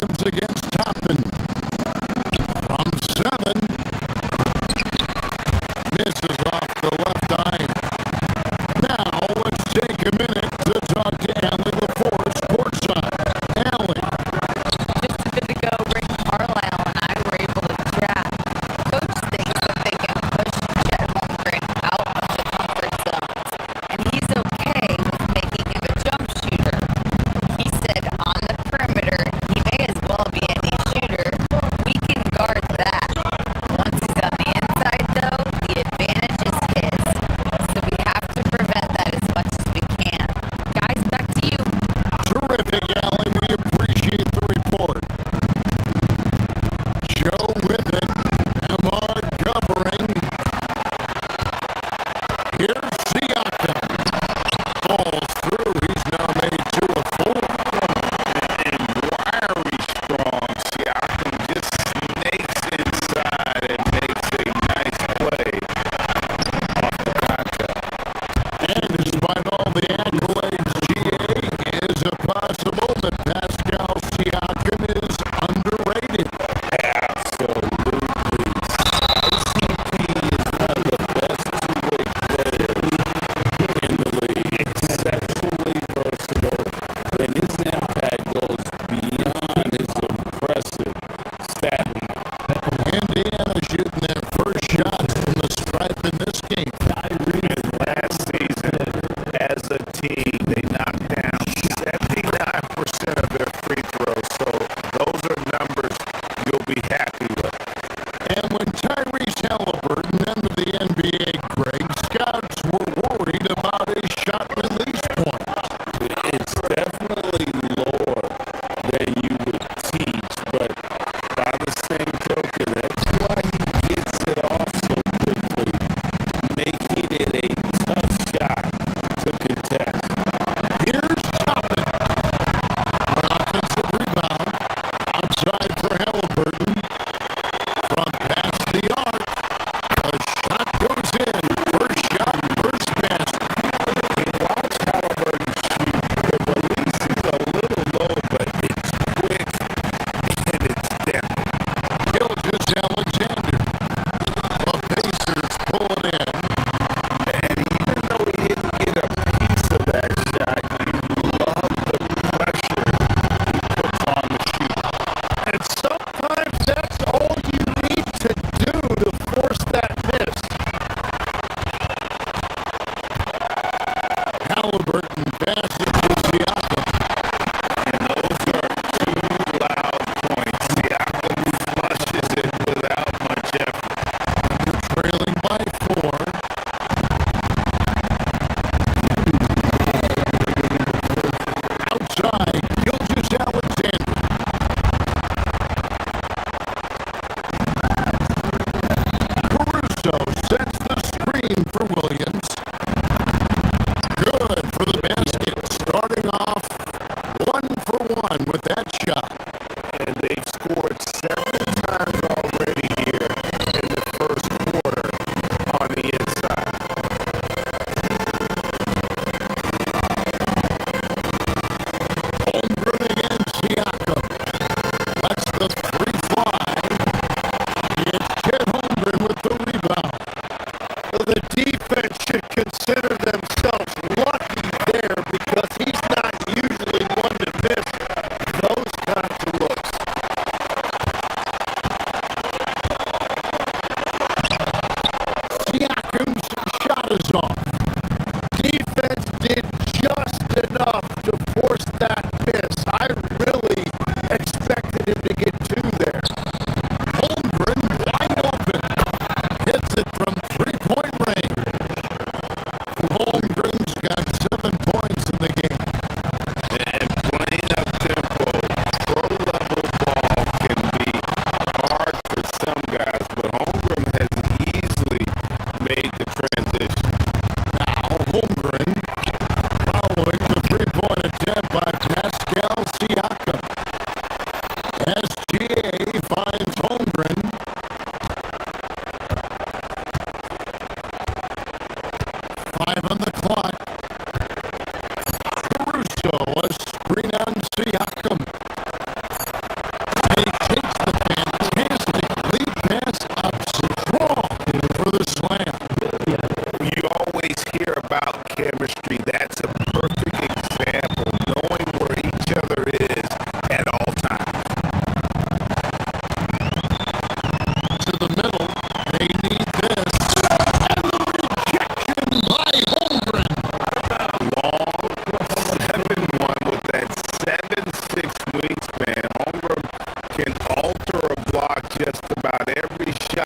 Adams against Toppin. From 7. Misses off the left eye. Now let's take a minute to talk to Allie LaForce courtside. Allie. Just a bit ago, Rick Carlisle and I were able to chat. Coach thinks that they can push Chet Holmgren out of the comfort zones, and he's okay with making him a jump shooter. He said on the perimeter, he may as well be any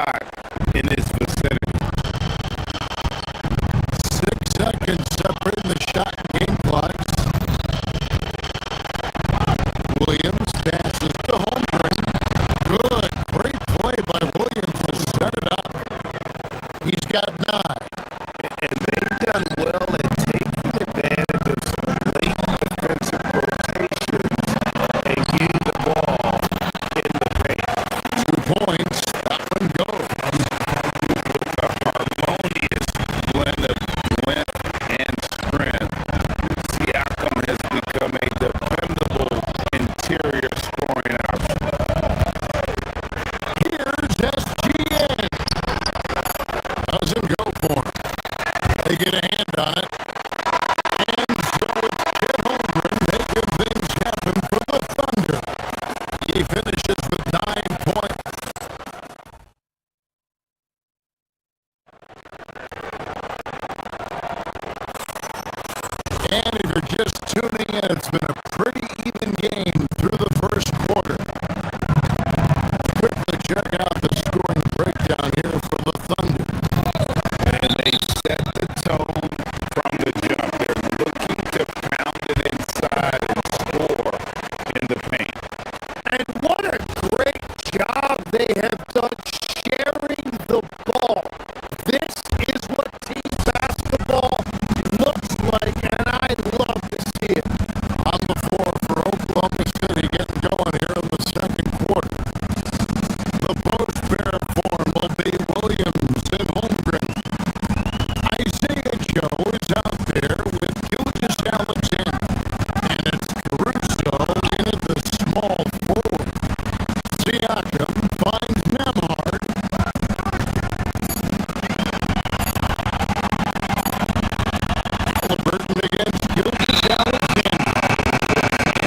shot in his vicinity. 6 seconds separating the shot and game clocks. Williams passes to Holmgren. Good, great play by Williams to set it up. He's got 9. And they've done well at taking advantage of some late defensive rotations and getting the ball in the paint. 2 points, that one goes. With a harmonious blend of length and strength, Siakam has become a dependable interior scoring option. Here's SGN. Doesn't go for him. They get a hand on it. And so it's Chet Holmgren making things happen for the Thunder. He finishes with 9 points. And if you're just tuning in, it's been a pretty even game through the first quarter. Quickly check out the scoring breakdown here for the Thunder. And they set the tone from the jump. They're looking to pound it inside and score in the paint. And what a great job they have done sharing the ball. This is what team basketball looks like, and I love to see it. On the floor for Oklahoma City, getting going here in the second quarter. The post pair form will be Williams and Holmgren. Isaiah Joe is out there with Gilgeous Alexander. And it's Caruso in at the small forward. Siakam finds Nemhard. Halliburton against Gilgeous Alexander.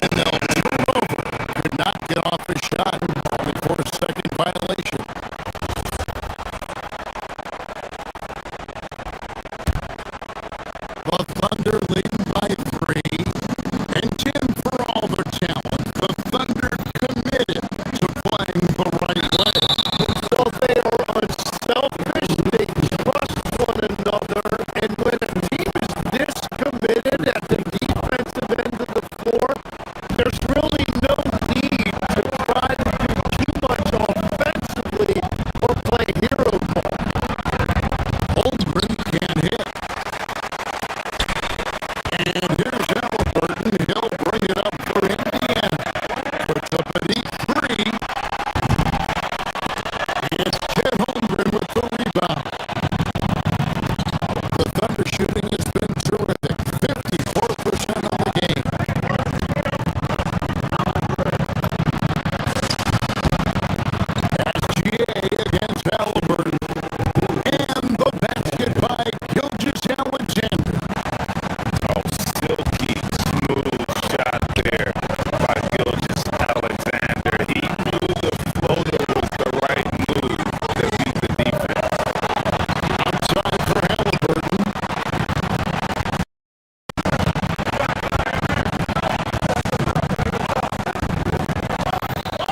And they'll turn over. Could not get off a shot. 24-second violation. The Thunder leading by 3. And 10 for all their talent. The Thunder committed to playing the right way. So they are unselfish. They trust one another. And when a team is this committed at the defensive end of the floor, there's really no need to try to do too much offensively or play hero ball. Holmgren can't hit. And here's Halliburton. He'll bring it up for Indiana. Puts up a deep 3. It's Chet Holmgren with the rebound. The Thunder shooting has been terrific. 54% of the game. SGA against Halliburton. And the basket by Gilgeous Alexander. Oh, silky smooth shot there by Gilgeous Alexander. He knew the floater was the right move to beat the defense. Outside for Halliburton.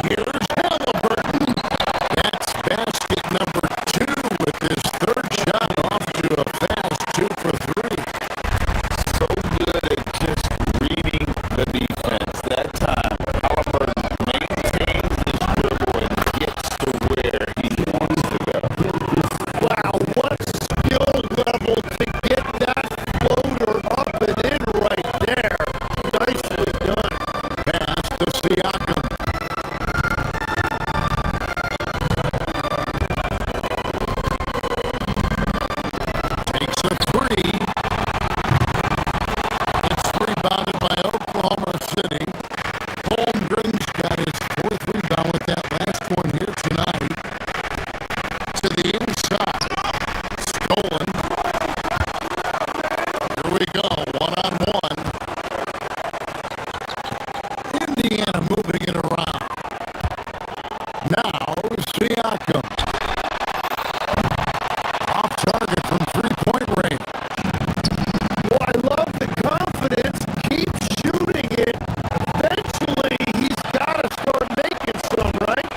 Here's Halliburton. That's basket number 2 with his third shot off to a fast 2 for 3. So good at just reading the defense. That time, Halliburton maintains his dribble and gets to where he wants to go. Wow, what skill level to get that floater up and in right there. Nicely done. Pass to Siakam. Takes a 3. It's rebounded by Oklahoma City. Holmgren's got his 4th rebound with that last one here tonight. To the inside. Stolen. Here we go. 1-on-1. Indiana moving it around. Now Siakam. Off target from 3-point range. Well, I love the confidence. Keep shooting it. Eventually, he's got to start making some, right?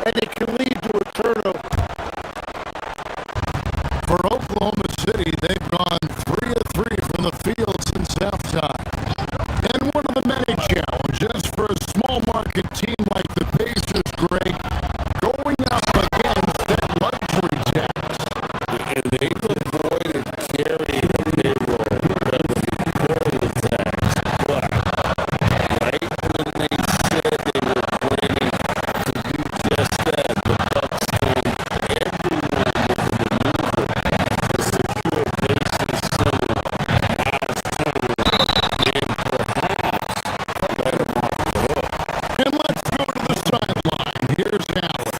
and it can lead to a turnover. For Oklahoma City, they've gone 3 of 3 from the field since halftime. And one of the many challenges for a small market team like the Pacers, Greg, going up against that luxury tax. And they've avoided carrying the payroll because of the employee tax. But right when they said they were planning to do just that, the Bucks told everyone with the maneuver to secure Pacers center as total and perhaps let him off the hook. And let's go to the sideline. Here's Allen.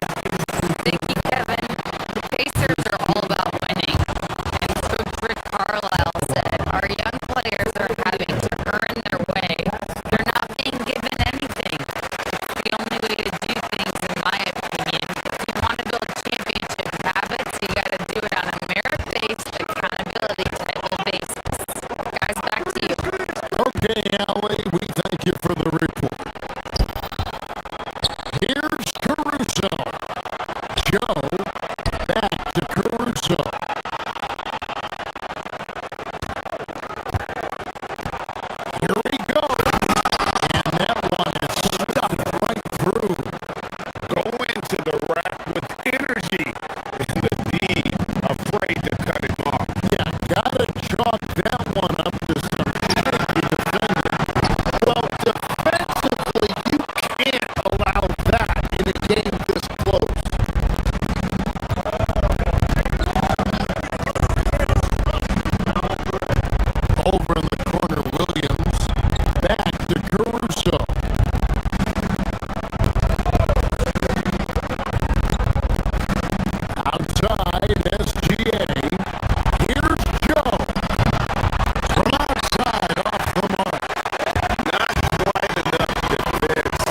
Thank you, Kevin. The Pacers are all about winning. And Coach Rick Carlisle said, our young players are having to earn their way. They're not being given anything. It's the only way to do things, in my opinion. If you want to build championship habits, you got to do it on a merit-based, accountability type of basis. Guys, back to you. Okay, Allie, we thank you for the report. Here's Caruso. Joe, back to Caruso. Here we go. And that one is stuck right through. Go into the rack with energy. And the D afraid to cut him off. Yeah, gotta chalk that one up to some shaky defending. Well, defensively, you can't allow that in a game this close. Over in the corner, Williams. Back to Caruso. Outside, SGA. Here's Joe. From outside, off the mark. Not quite enough defense.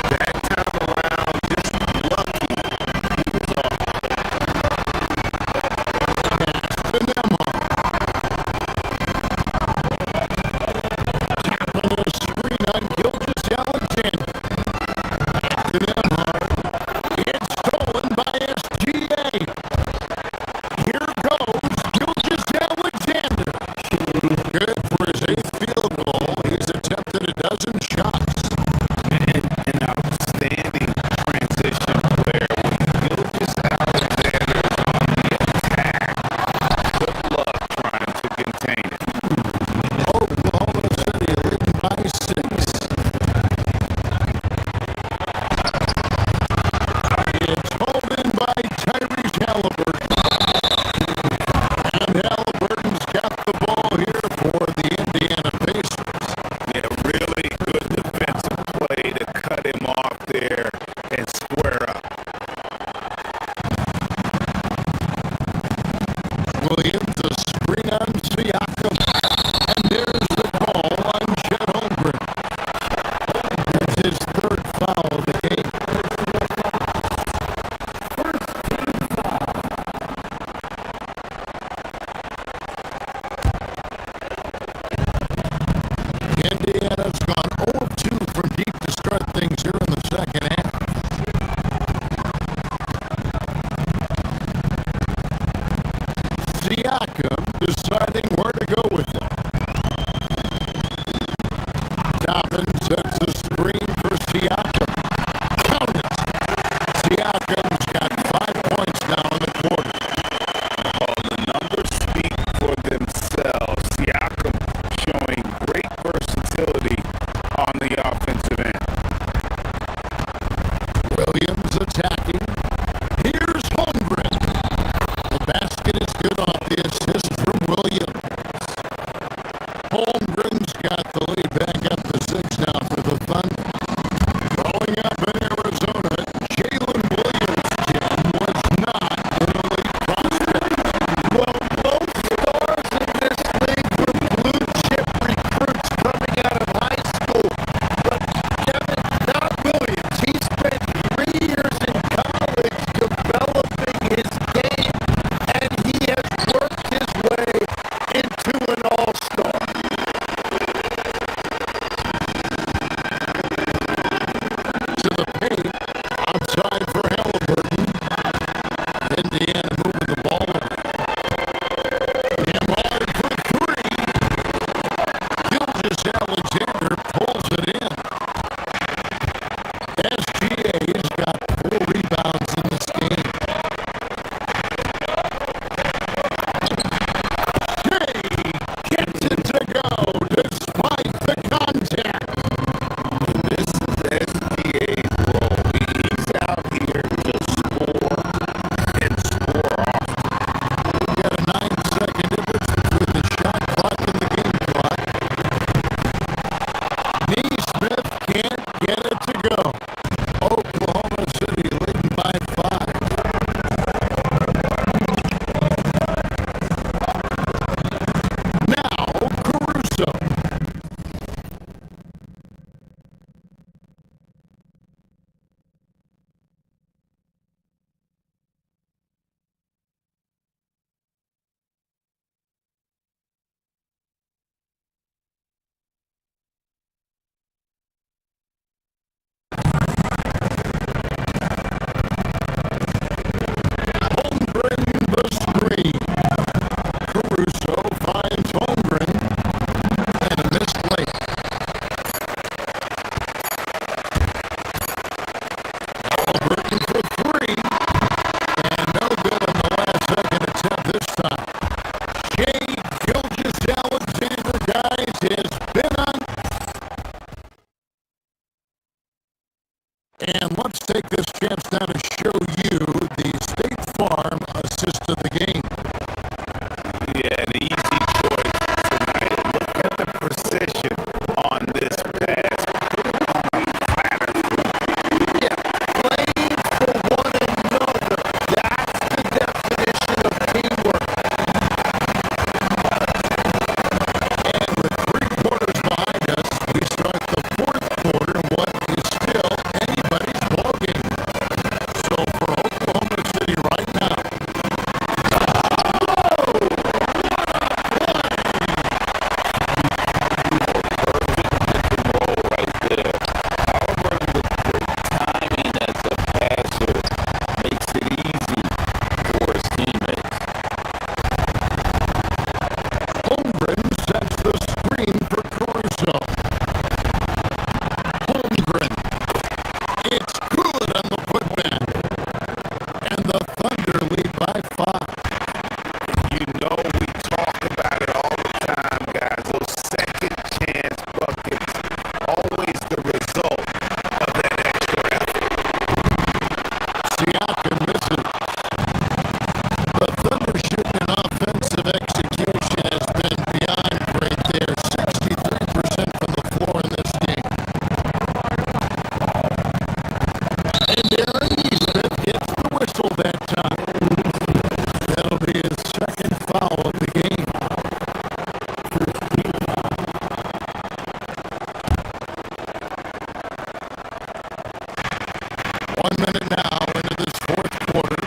That time around, just lucky he was off. Pass to Nemo. Tapping a screen on Gilgeous Alexander. Back to Nemhard. It's stolen by SGA. Here goes Gilgeous Alexander. Good for his 8th field goal. He's attempted a dozen shots. And an outstanding transition player. Gilgeous Alexander is on the attack. Good luck trying to contain it. Oklahoma City leading by 6. It's hauled in by Tyrese Halliburton. And Halliburton's got the ball here for the Indiana Pacers. Yeah, really good defensive play to cut him off there and square up. Williams, a screen on Siakam. And there's the ball on Chet Holmgren. Holmgren's his 3rd foul of the game. Indiana's gone 0-2 from deep to start things here in the second half. Siakam deciding where to go with it. Dobbins sets the screen for Siakam. Count it. Siakam's got 5 points now in the quarter. Oh, the numbers speak for themselves. Siakam showing great versatility on the offensive end. Williams attacking. Here's Holmgren. The basket is good off the assist from Williams. Holmgren's got the lead back up to 6 now for the Thunder. Growing up in Arizona, Jalen Williams was not an elite prospect. Well, both stars in this league were blue chip recruits coming out of high school. But Kevin, not Williams. He spent 3 years in And let's take this chance now to show you the State Farm assist of the game. Yeah, an easy choice tonight. Look at the precision on this pass. Yeah, playing for one another. That's the definition of teamwork. And with 3 quarters behind us, we start the 4th quarter in what is still anybody's ballgame. So for Oklahoma City right now, Holmgren sets the screen for Corso. Holmgren, it's good on the putback. And the Thunder lead by 5. You know we talk about it all the time, guys. Those second chance buckets, always the result of that extra effort. Siakam misses. The Thunder shooting and offensive execution has been beyond great there. 63% from the floor in this game. And Aaron Nesmith gets the whistle that time. That'll be his second foul of the game. 1 minute now into this 4th quarter.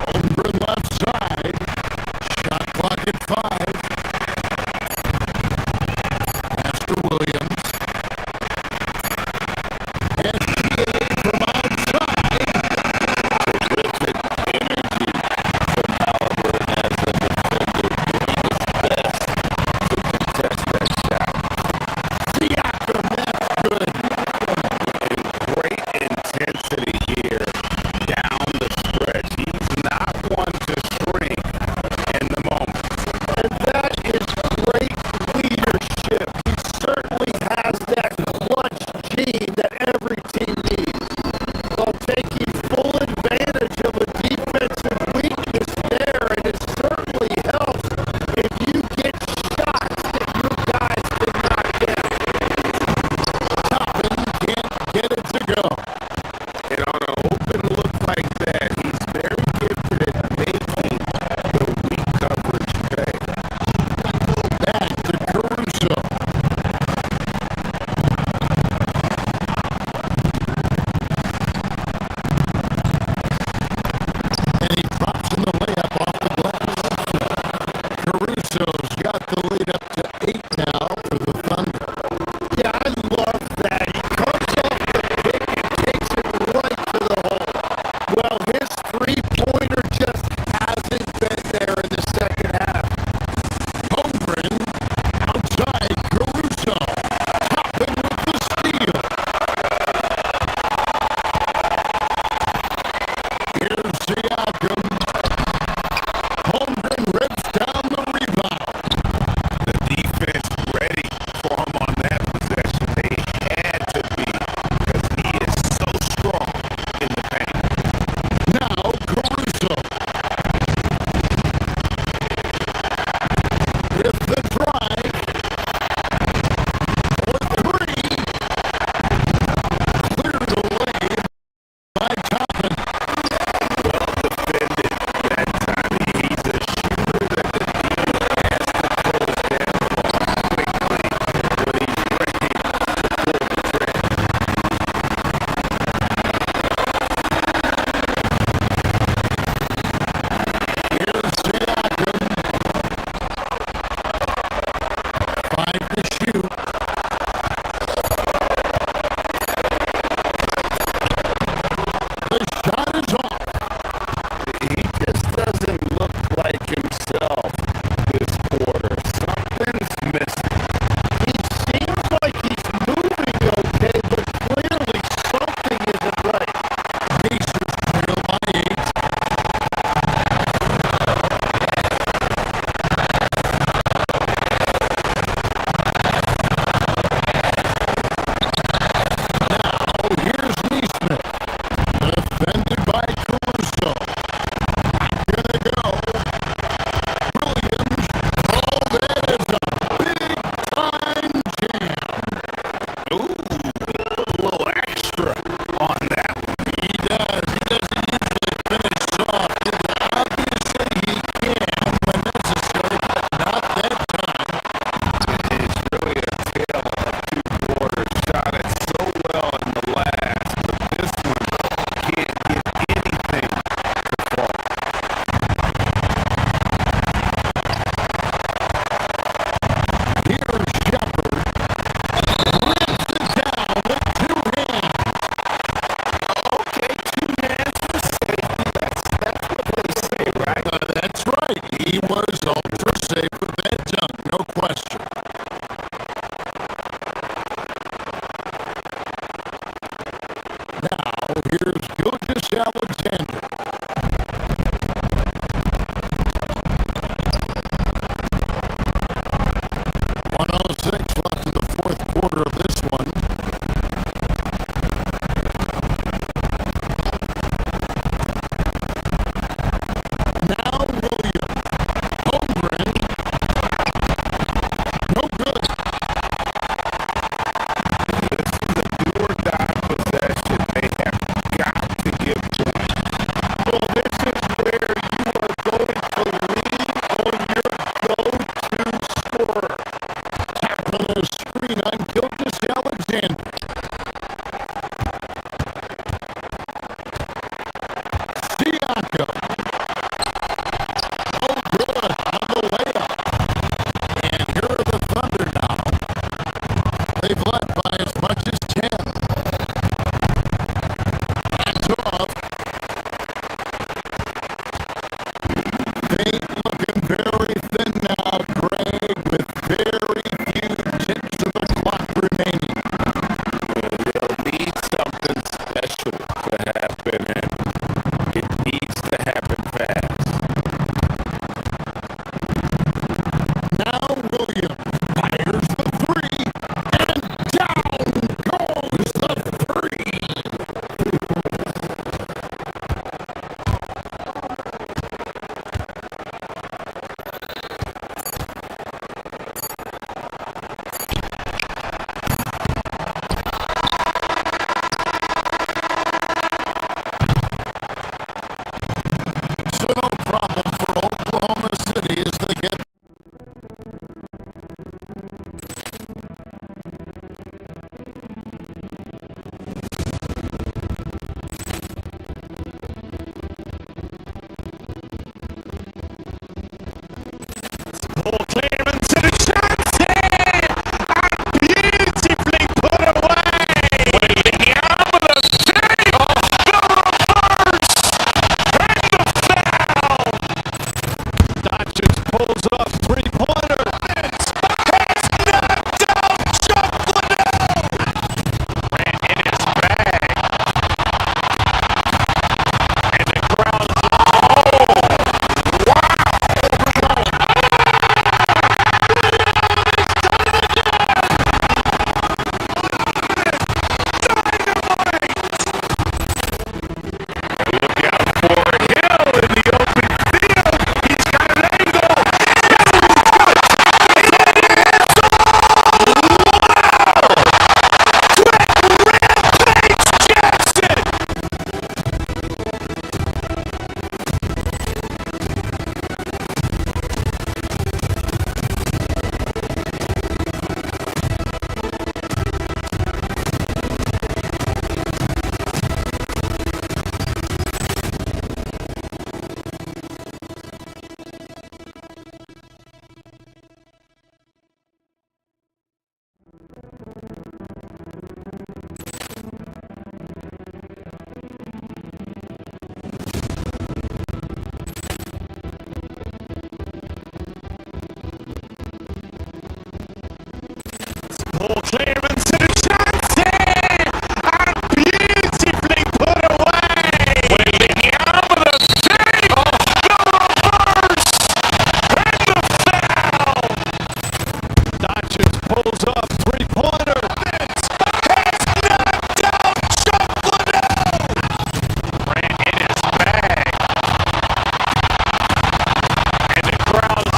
Holmgren left side. Shot clock at 5. Master Williams. NBA from outside. Terrific energy from Halliburton as a defender, doing his best to contest that shot. Siakam, that's good. was ultra safe with that junk, no question. Now, here's Gilgis Alexander. 106 left in the fourth quarter of this one. Now Williams. Holmgren. No good. This is a do-or-die possession. They have got to give points. Well, this is where you are going to lean on your go-to scorer. Tapping a screen on Gilgis Alexander. Siakam. Oh, good on the layup. And here are the Thunder now. They've led by as much as 10. That's off. They looking very thin now, Greg, with very few ticks of the clock remaining. They'll need something special to happen, and it needs to happen fast. Now Williams fires the three, and down goes the three. So no problem for Oklahoma City as they get Ball clearance and a chance here! And beautifully put away! Waiting out with a save! The reverse! And the foul! Dodgers pulls off three-pointer. It's knocked out Chuck Liddell! Ran in his bag. And the crowd is ball clearance and a chance here! And beautifully put away! Waiting out with a save! The reverse! And the foul! Dodgers pulls off three-pointer. It's knocked out Chuck Liddell! Ran in his bag. And the crowd is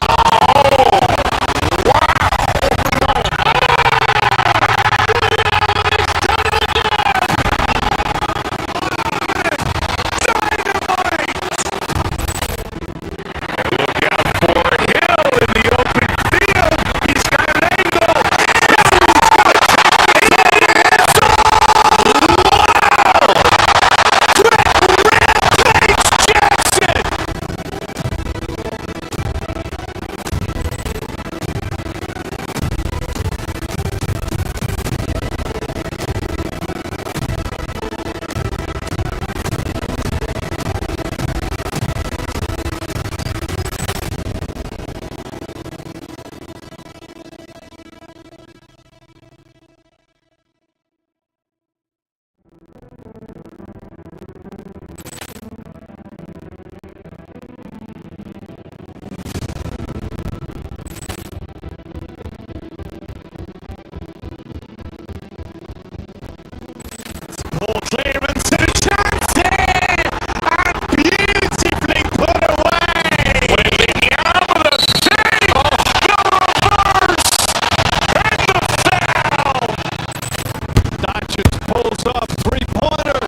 pulls up three-pointer.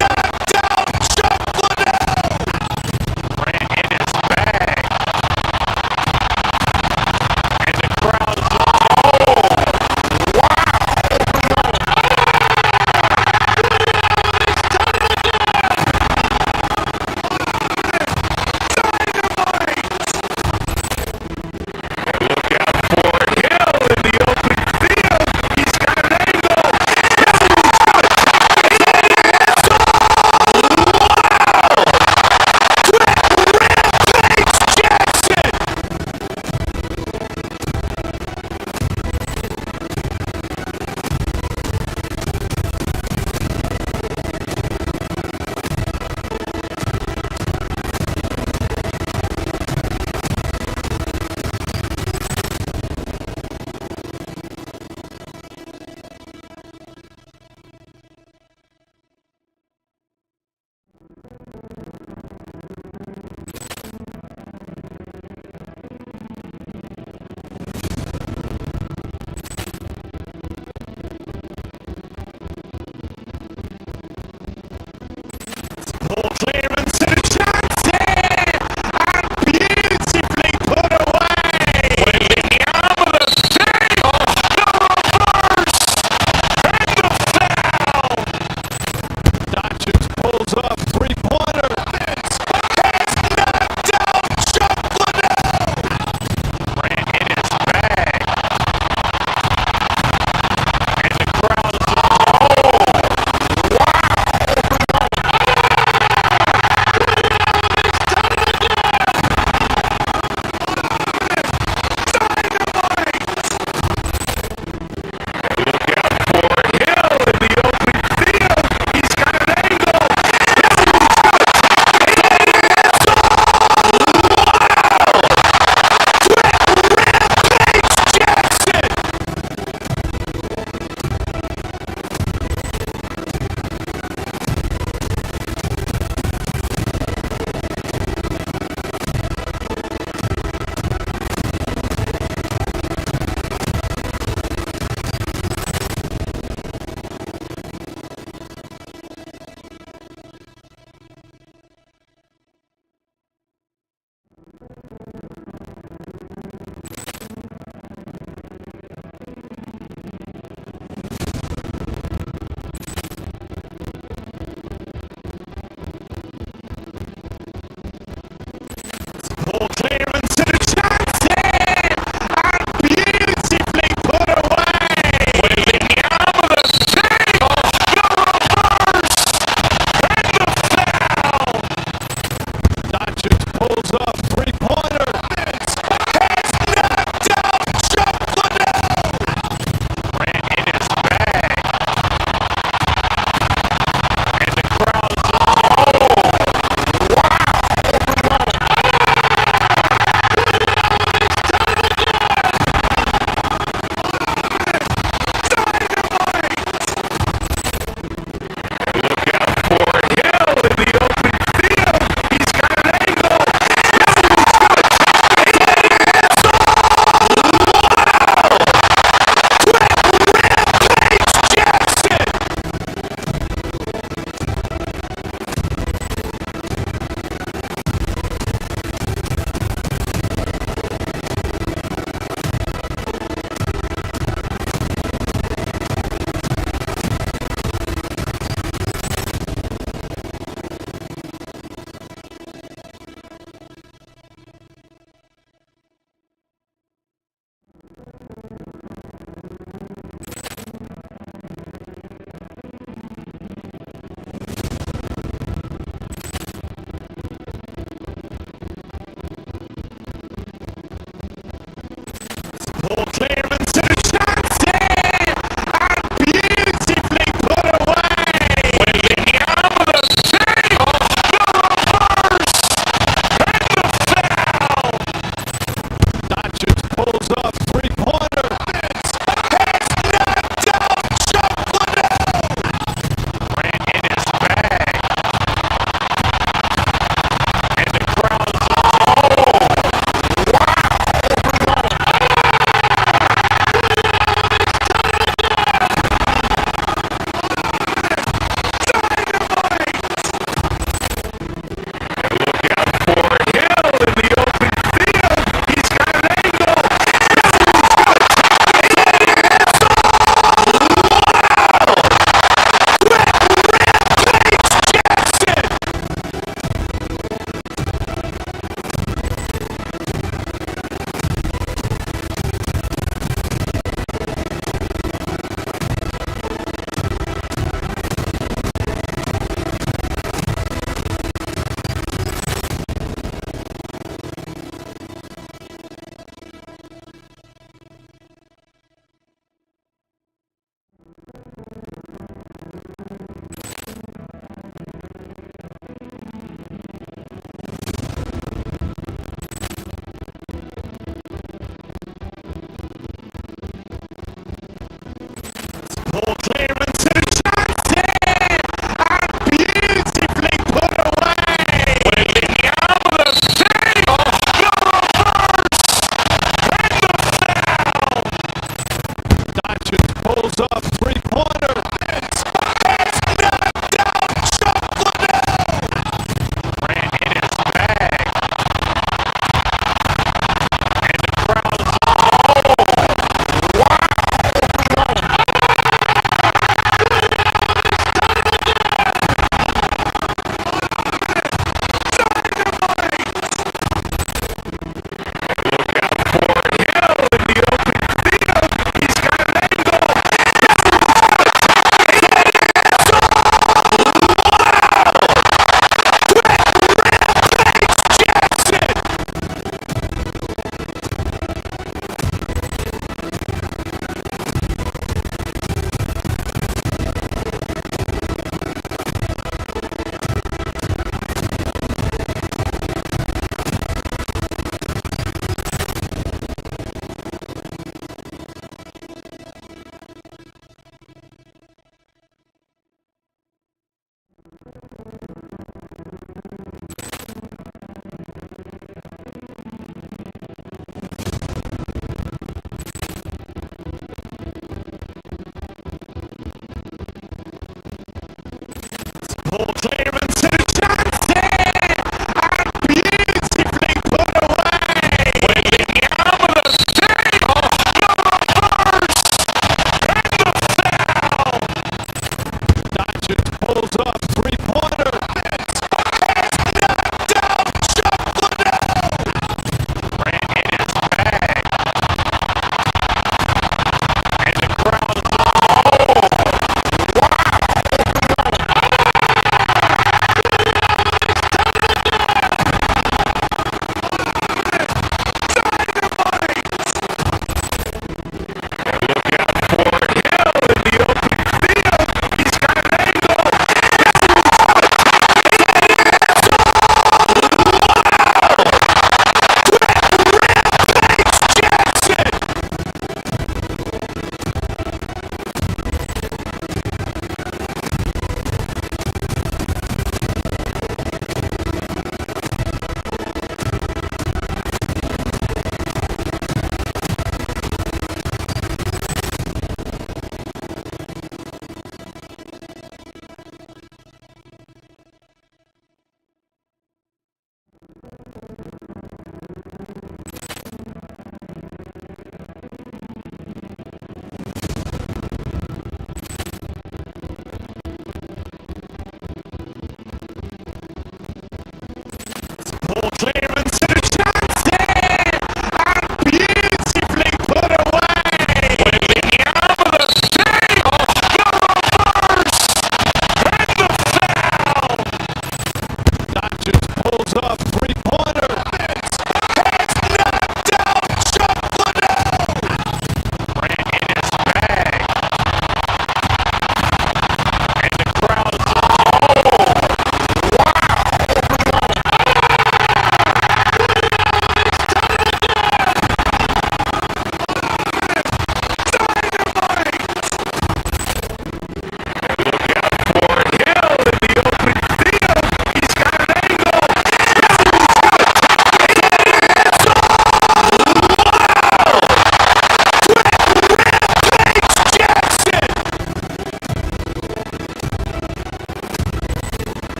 Knocked out. Shuffled out. Grant in his bag. And the crowd's Look out for Hill in the open field. He's got an angle.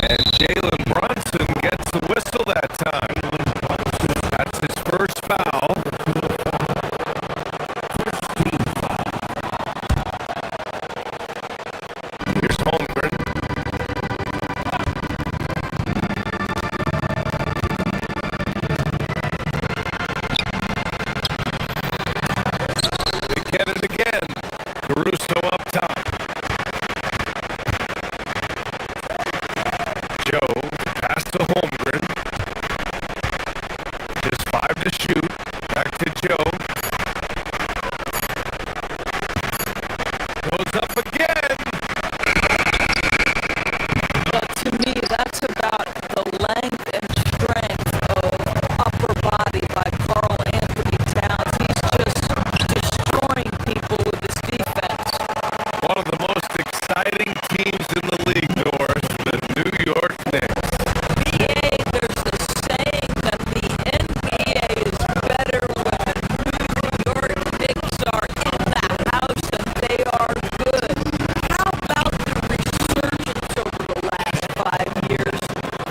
And Jalen Brunson gets the whistle that time. That's his first foul. Here's Holmgren. They get it again. Caruso up top. Joe, pass to Holmgren. Just 5 to shoot. Back to Joe. Goes up again. But to me, that's about the length and strength of upper body by Karl Anthony Towns. He's just destroying people with his defense. One of the most exciting teams in the league, Doris, the New York Knicks. NBA, there's a saying that the NBA is better when the New York Knicks are in the house and they are good. How about the resurgence over the last 5 years?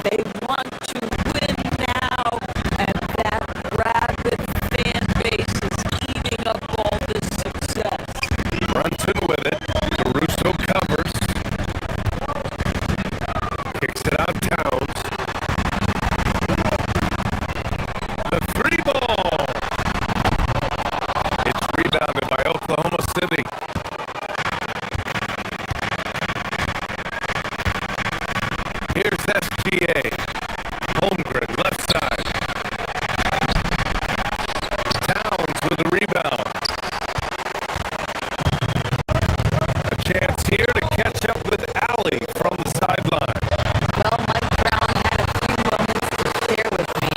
They want to win now, and that rabid fan base is eating up all this success. Brunson with it. Caruso covers. Kicks it out Towns. The three ball. It's rebounded by Oklahoma City. Here's SGA. Holmgren, left side. Towns with the rebound. A chance here to catch up with Allie from the sideline. Well, Mike Brown had a few moments to share with me.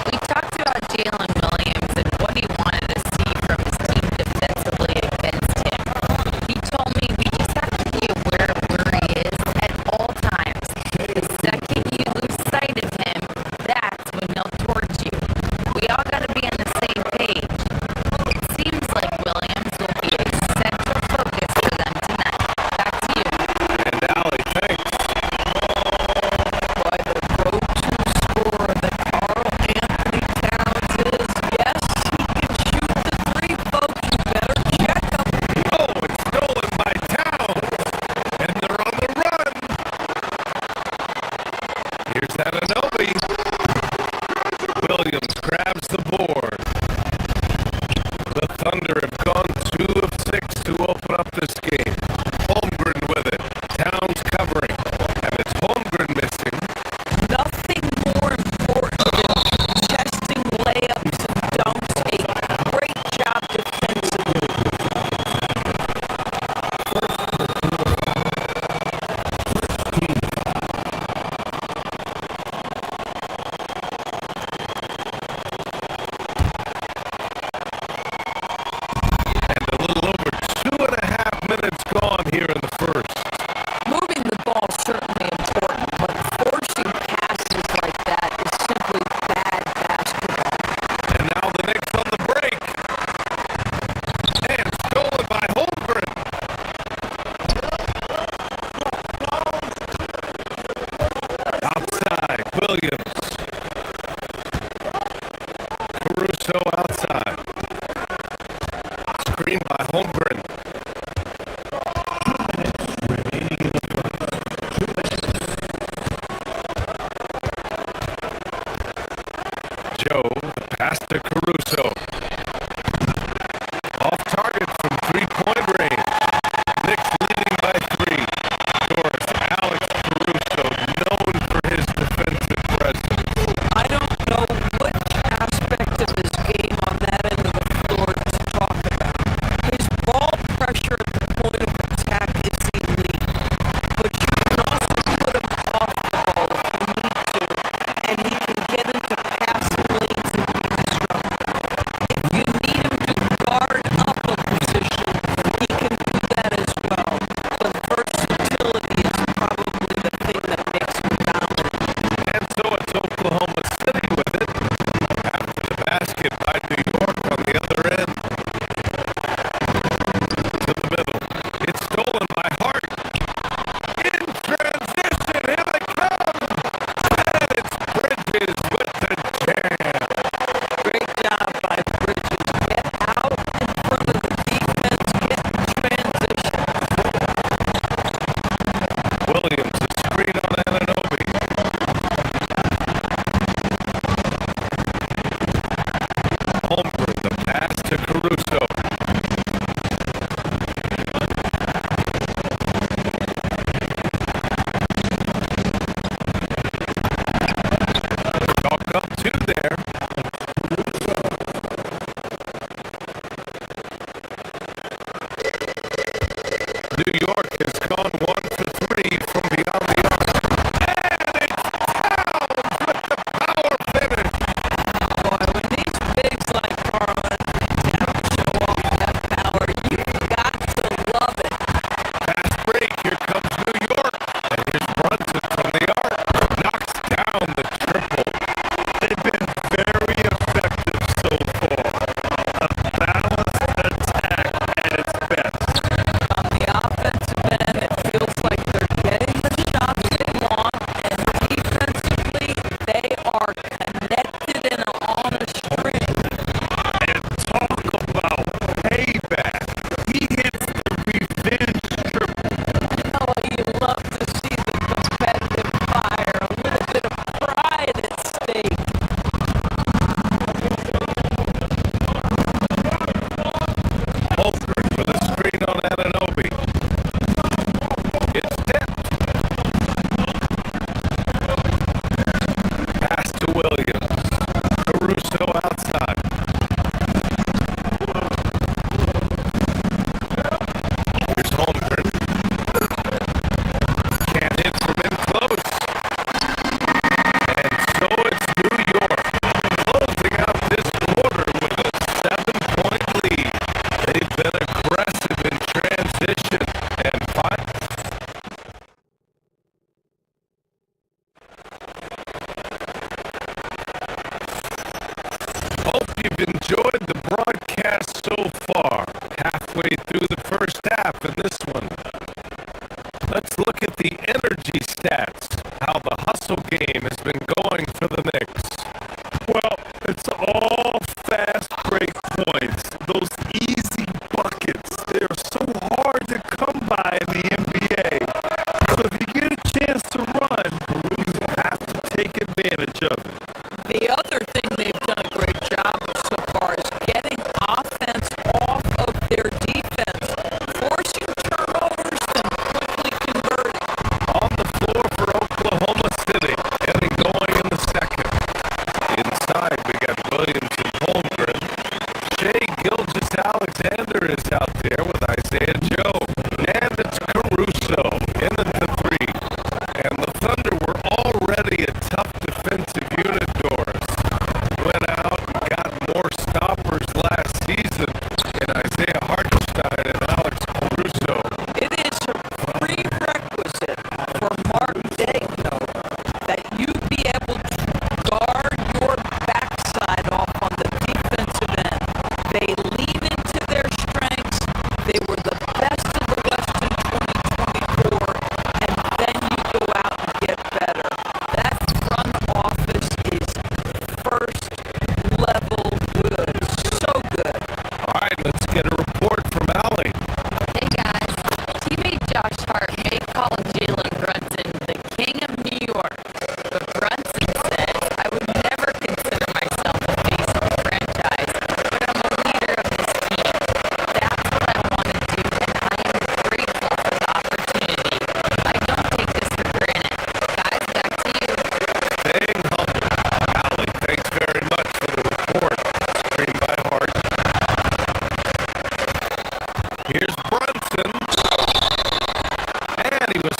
We talked about Jalen Williams and what he wanted to see from his team defensively against him. He told me we just have to be aware of where he is at all times. The second you lose sight of him, that's when he'll torch you. We all got to be on the same page. It seems like Williams will be a central focus for them tonight. Back to you. And Allie, thanks. By the go-to scorer that Karl Anthony Towns is, yes, he can shoot the three, folks. You better check him. Oh, it's stolen by Towns. And they're on the run. Here's Anunoby. Williams grabs the board. The Thunder have gone 2 of 6 to open up this game. Holmgren with it. Towns covering. And it's Holmgren missing. Nothing more important than contesting layups and dunks. A great job defensively. And a little over 2.5 minutes gone here in the first. Moving the ball is certainly important, but forcing passes like that is simply bad basketball. And now the Knicks on the break. And stolen by Holmgren. Outside, Williams. Caruso outside. Screen by Holmgren. Joe, pass to Caruso. Off target from three-point range. Knicks leading by 3. Doris, Alex Caruso, known for his defensive presence. I don't know which aspect of his game on that end of the floor to talk about. His ball pressure at the point of attack is elite, but you can also put him off the ball if you need to, and he can get into passing lanes and be disruptive. New York has gone 1-for-3 from beyond the arc. And it's Towns with the power finish. Boy, when these bigs like Garland show off that power, you've got to love it. Fast break. Here comes New York. And here's Brunson from the arc. Knocks down the triple. They've been very effective so far. A balanced attack at its best. On the offensive end, it feels like they're getting the shots they want, and defensively, they are connected and on a string. And talk about payback. He hits the revenge triple. Oh, you love to see the competitive fire, a little bit of pride at stake. Holker for the screen on Ananobi. It's tipped. Pass to Williams. Caruso outside. Here's Holmgren. Can't hit from in close. And so it's New York closing out this quarter with a 7-point lead. They've been aggressive in transition and fight. Hope you've enjoyed the broadcast so far. Halfway through the first half in this one. Let's look at the energy stats. How the hustle game has been going for the Knicks. Well, it's all fast break points. Those easy buckets. They're so hard to come by in the NBA. So if you get a chance to run, you have to take advantage of it. The other thing they've done a great job of so far is getting offense off of their defense, forcing turnovers and quickly converting. On the floor for Oklahoma City, getting going in the second. Inside, we got Williams and Holmgren. Shea Gilgeous-Alexander is out there with Isaiah Joe. And it's Caruso in at the three. And the Thunder were already a tough defensive unit, Doris. Went out and got more stoppers last season in Isaiah Hartenstein and Alex Caruso. It is a prerequisite for Mark Degno that you be able to guard your backside off on the defensive end. They lean into their strengths. They were the best of the West in 2024, and then you go out and get better. That front office is first level good. So good. All right, let's get a report from Allie. Hey guys, teammate Josh Hart may call Jalen Brunson the king of New York, but Brunson says, I would never consider myself the face of the franchise, but I'm a leader of this team. That's what I want to do, and I am grateful for the opportunity. I don't take this for granted. Guys, back to you. Staying humble. Allie, thanks very much for the report. Screen by Hart. Here's Brunson. And he was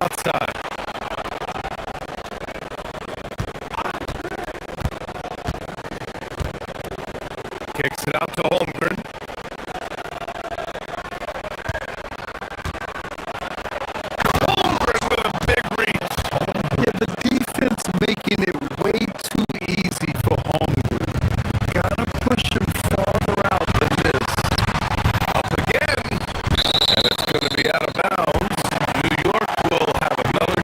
outside. Kicks it out to Holmgren. Holmgren with a big reach. Yeah, the defense making it way too easy for Holmgren. Gotta push him farther out than this. Up again, and it's going to be out of bounds. New York will have another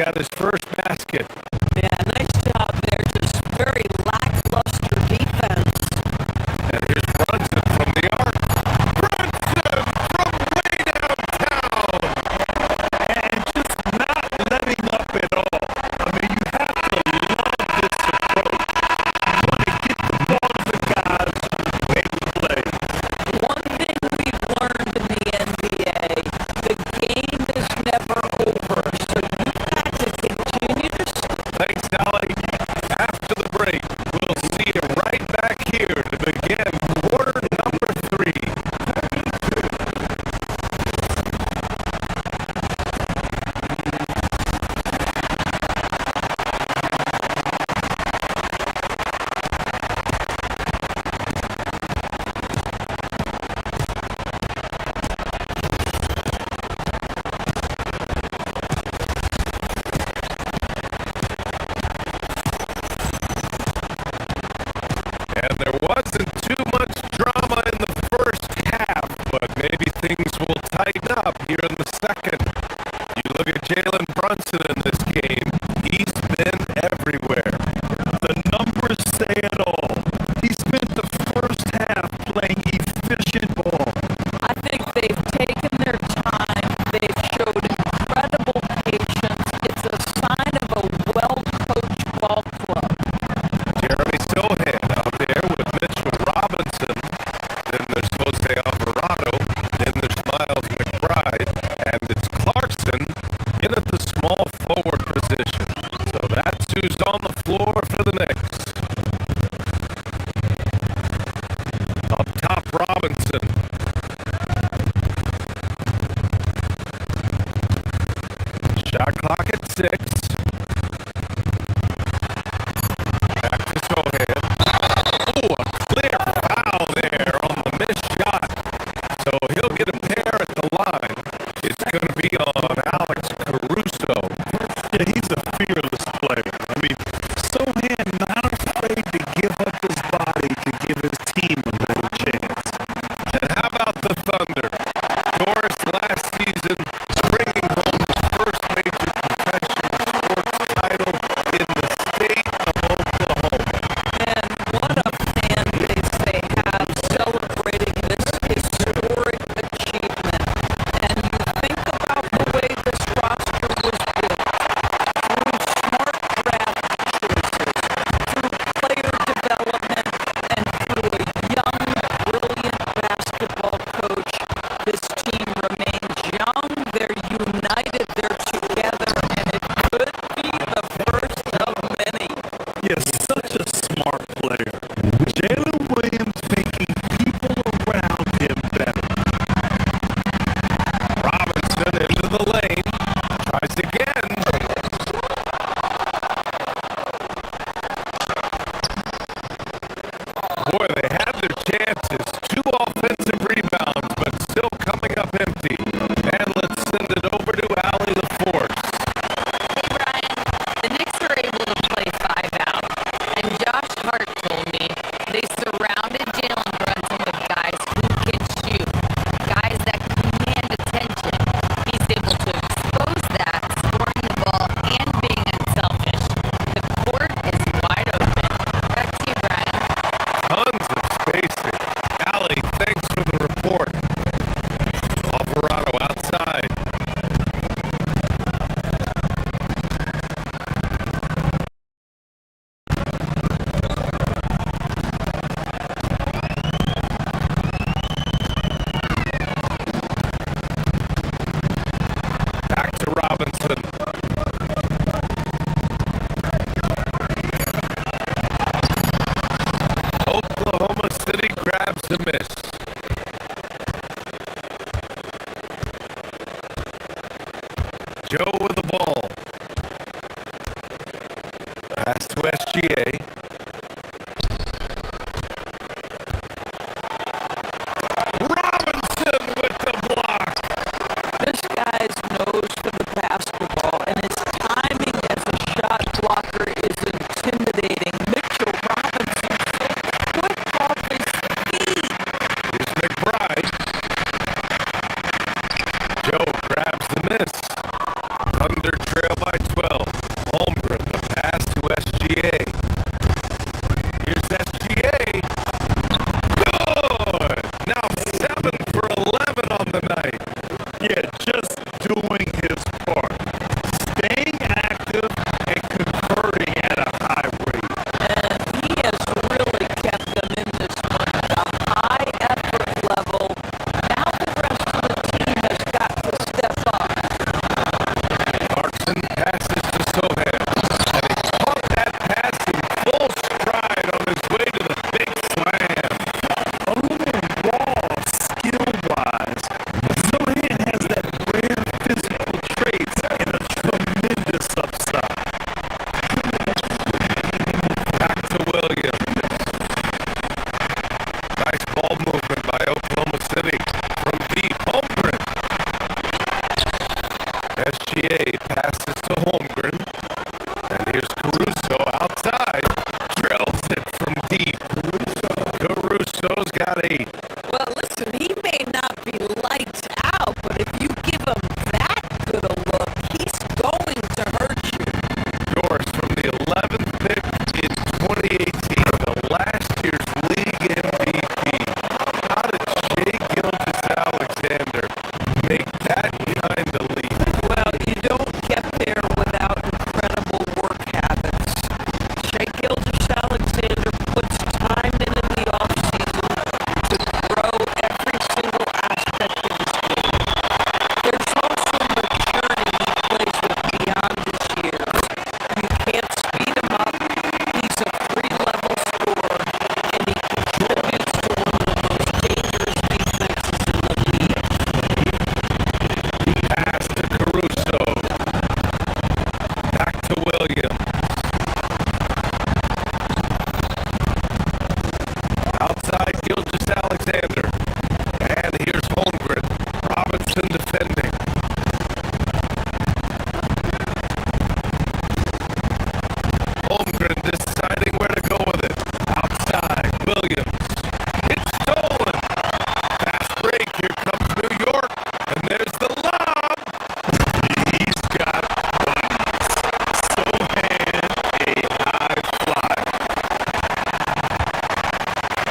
got his first basket. Yeah, nice job there. Just very lackluster defense. And here's Brunson from the arc. Brunson from way downtown. And just not letting up at all. I mean, you have to love this approach. You want to get the ball to the guys who make the play. One thing we've learned in the NBA, the game is never over. So you've got to continue to Thanks, Allie. After the break, we'll see you right back here to begin quarter number 3. And there wasn't too much drama in the first half, but maybe things will tighten up here in the second. You look at Jalen Brunson in this game, he's been everywhere. The numbers say it all. He spent the first half playing efficient ball. I think they've taken their time. They've showed incredible patience. It's a sign of a well-coached ball club. Jeremy Sohan out there with Mitchell Robinson. Then there's Jose Alvarado. Then there's Miles McBride. And it's Clarkson in at the small forward position. So that's who's on the floor for the Knicks. Up top, Robinson. Shot clock at 6. Back to Sohan. Oh, a clear foul there on the missed shot. So he'll get a pair at the line. It's going to be on Alex Caruso. Yeah, he's a fearless player. I mean, Sohan not afraid to give up his body to give his team another chance. And how about the Thunder? Doris last season bringing home his first major professional sports title in the state of Oklahoma. And what a fan base they have celebrating this historic achievement. And you think about the way this roster was built. Through smart draft choices, through player development, and through a young, brilliant basketball coach. This team remains young, they're united, they're together, and it could be the first of many. Yes, such a smart player. Jalen Williams making people around him better. Robinson into the lane. Tries again. Boy, they had their chances. 2 offensive rebounds, but still coming up empty. And let's send it over to Allie LaForce. Hey Brian, the Knicks were able to play 5 out, and Josh Hart told me they surrounded Jalen Brunson with guys who can shoot, guys that command attention. He's able to expose that, scoring the ball and being unselfish. The court is wide open. Back to you, Brian. Tons of spacing. Allie, thanks for the report. Alvarado outside. Back to Robinson. Oklahoma City grabs the miss. Joe with the ball. Pass to SGA. Robinson with the block. This guy's nose for the basketball, and his timing as a shot blocker is intimidating. Mitchell Robinson so quick off his feet. Here's McBride. Joe grabs the miss. Thunder trail by 12. SGA passes to Holmgren. And here's Caruso outside. Drills it from deep. Caruso's got 8. Well, listen, he may not be lights out, but if you give him that good a look, he's going to hurt you. Yours from the 11th pick in 2018, the last year's league MVP. How did Shai Gilgeous-Alexander make that kind of leap? Well, you don't get there without incredible work habits. Shai Gilgeous-Alexander puts time in the offseason to grow every single aspect of his game. There's also maturity he plays with beyond his years. You can't speed him up. He's a free-level scorer, and he contributes to one of the most dangerous defenses in the league. Pass to Caruso. Back to Williams. Outside Gilgeous-Alexander. And here's Holmgren. Robinson defending. Holmgren deciding where to go with it. Outside Williams. It's stolen. Fast break. Here comes New York. And there's the lob. He's got buttons. Sohan a high flyer.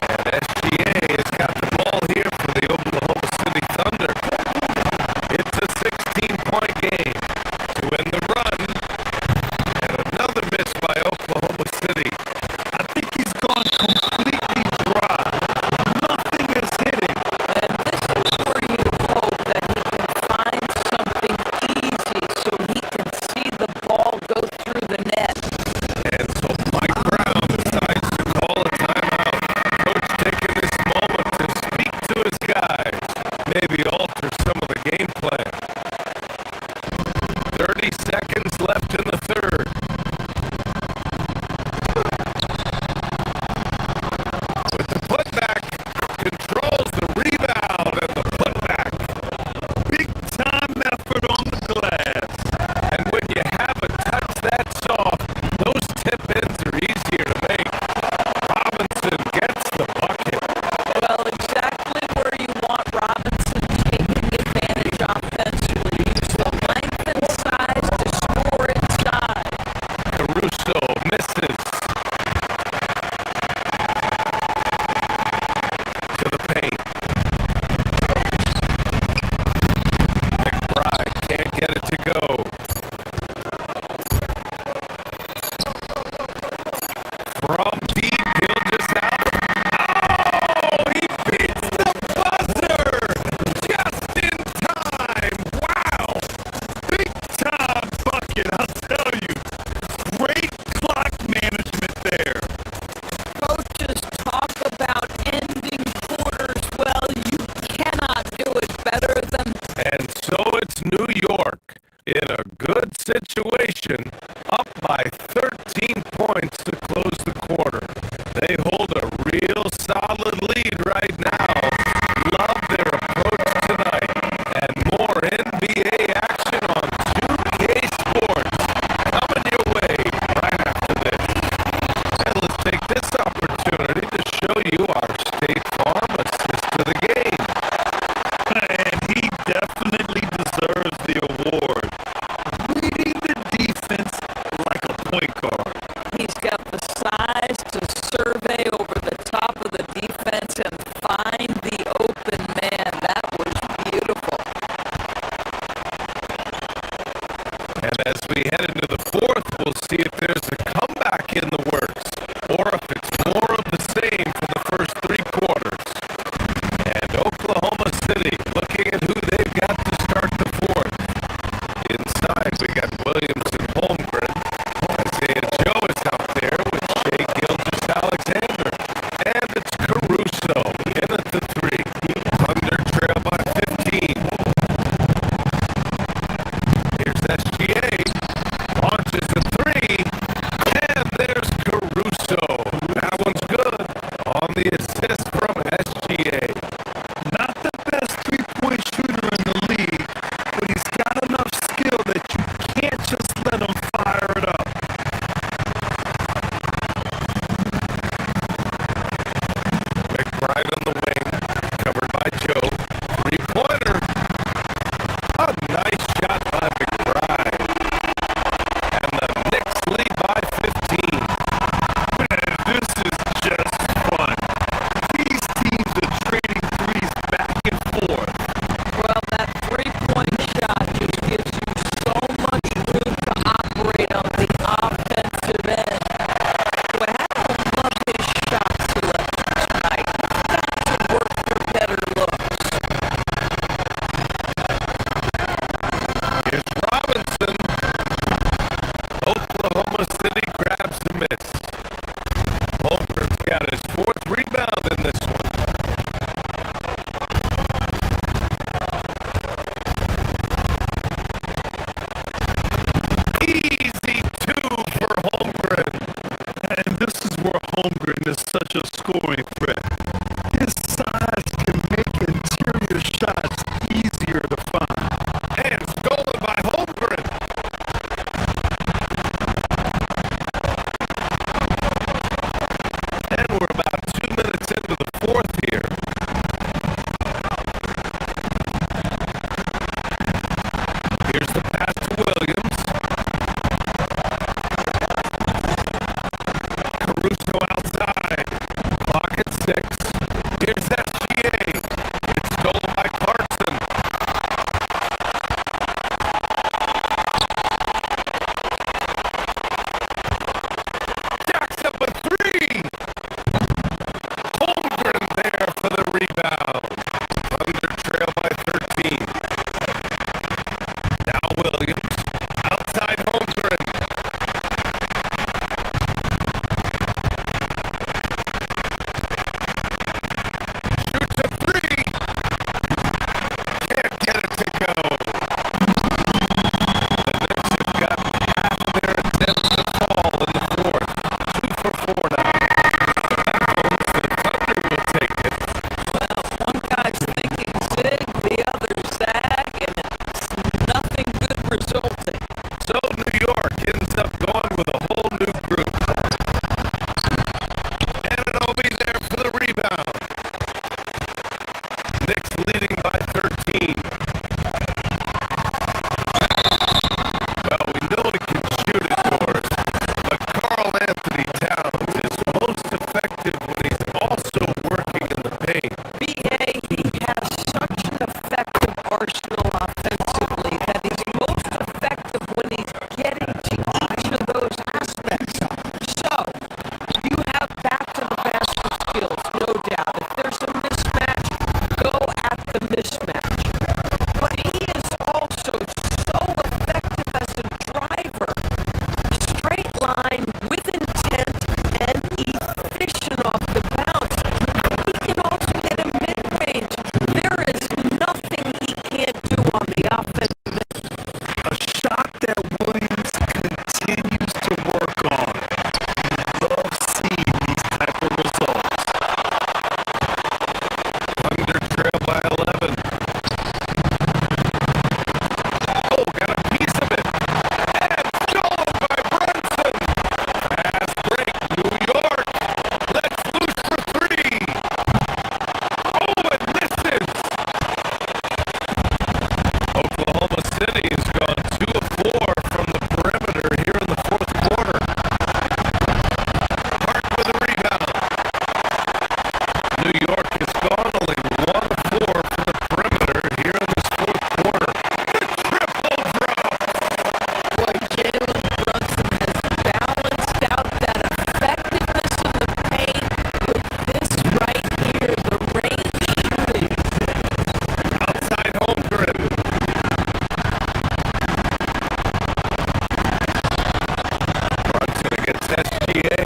And SGA has got the ball here for the Oklahoma City Thunder. It's a 16-point game to win the run. And another miss by Oklahoma City. I think he's gone completely dry. Nothing is hitting. And this is where you hope that he can find something easy so he can see the ball go through the net. And so Mike Brown decides to call a timeout. Coach taking this moment to speak to his guys. Maybe alter some of the game plan. 30 seconds left in the third. With the putback, controls the rebound and the putback. Big time effort on the glass. And when you have a touch that soft, those tip-ins are easier to make. Robinson gets the bucket. Well, exactly where you want Robinson taking advantage offensively. Use the length and size to score inside. Caruso misses. To the paint. McBride can't get it to go. From deep, he'll just out. Oh, he beats the buzzer just in time. Wow. Big time bucket, I'll tell you. Great clock management there. Coaches talk about ending quarters. Well, you cannot do it better than And so it's New York in a good situation, up by 13 points to close the quarter. They hold a real solid lead right now. Love their approach tonight. And more NBA action on 2K Sports coming your way right after this. And let's take this opportunity to show you our State Farm assist to the game. And he definitely deserves the award. Reading the defense like a point guard. he's got the size to survey over the top of the defense and find the open man. That was beautiful. And as we head into the fourth, we'll see if there's a comeback in the works or if it's more of the same for the first 3 quarters. And Oklahoma City looking at who they've got to start the fourth. Inside, we got Williams and Holmgren. Isaiah Joe is out there with Shai Gilgeous-Alexander. And it's Caruso in at the 3. Thunder trail by 15. Here's SGA. Launches the 3. And there's Caruso. That one's good on the assist from SGA. Not the best three-point shooter in the league, but he's got enough skill that Easy two for Holmgren. And this is where Holmgren is such a scoring threat. His size can make interior shots easier to find. And stolen by Holmgren. And we're about 2 minutes into the fourth here. Here's the pass to Williams. Caruso outside. Clock at 6. Here's SGA. It's stolen by Clarkson. Jacks up a three. Holmgren there for the rebound. Thunder trail by 13. Now Williams. Outside Holmgren. Shoots a three. Can't get it to go. The Knicks have got half their attempts to fall in the fourth. 2 for 4 now. The Thunder will take it. Well, one guy's thinking zig, the other zag, and it's nothing good resulting. So New York ends up going with a whole new group. Anunoby there for the rebound. Knicks leading by 13. Well, we know he can shoot it, Doris, but Karl Anthony Towns is most effective when he's also working in the paint. BA, he has such an effective arsenal offensively that he's most effective when he's getting to each of those aspects. So, you have back to the basket skills, no doubt. If there's a mismatch, go at the mismatch. But he is also so effective as a driver. Straight line, with intent, and efficient off the bounce. He can also hit a mid-range. There is nothing he can't do on the offensive end. A shot that Williams continues to work on. Love seeing these type of results. Thunder trail by 11. Oh, got a piece of it. And stolen by Brunson. Fast break, New York. Let's loose for three. Oh, it misses. Oklahoma City has gone 2 of 4 from the perimeter here in the fourth quarter. Hart with a rebound. New York has gone only 1 of 4 from the perimeter here in this fourth quarter. The triple drop. Boy, Jalen Brunson has balanced out that effectiveness in the paint with this right here, the range shooting. Outside Holmgren. Brunson against SGA.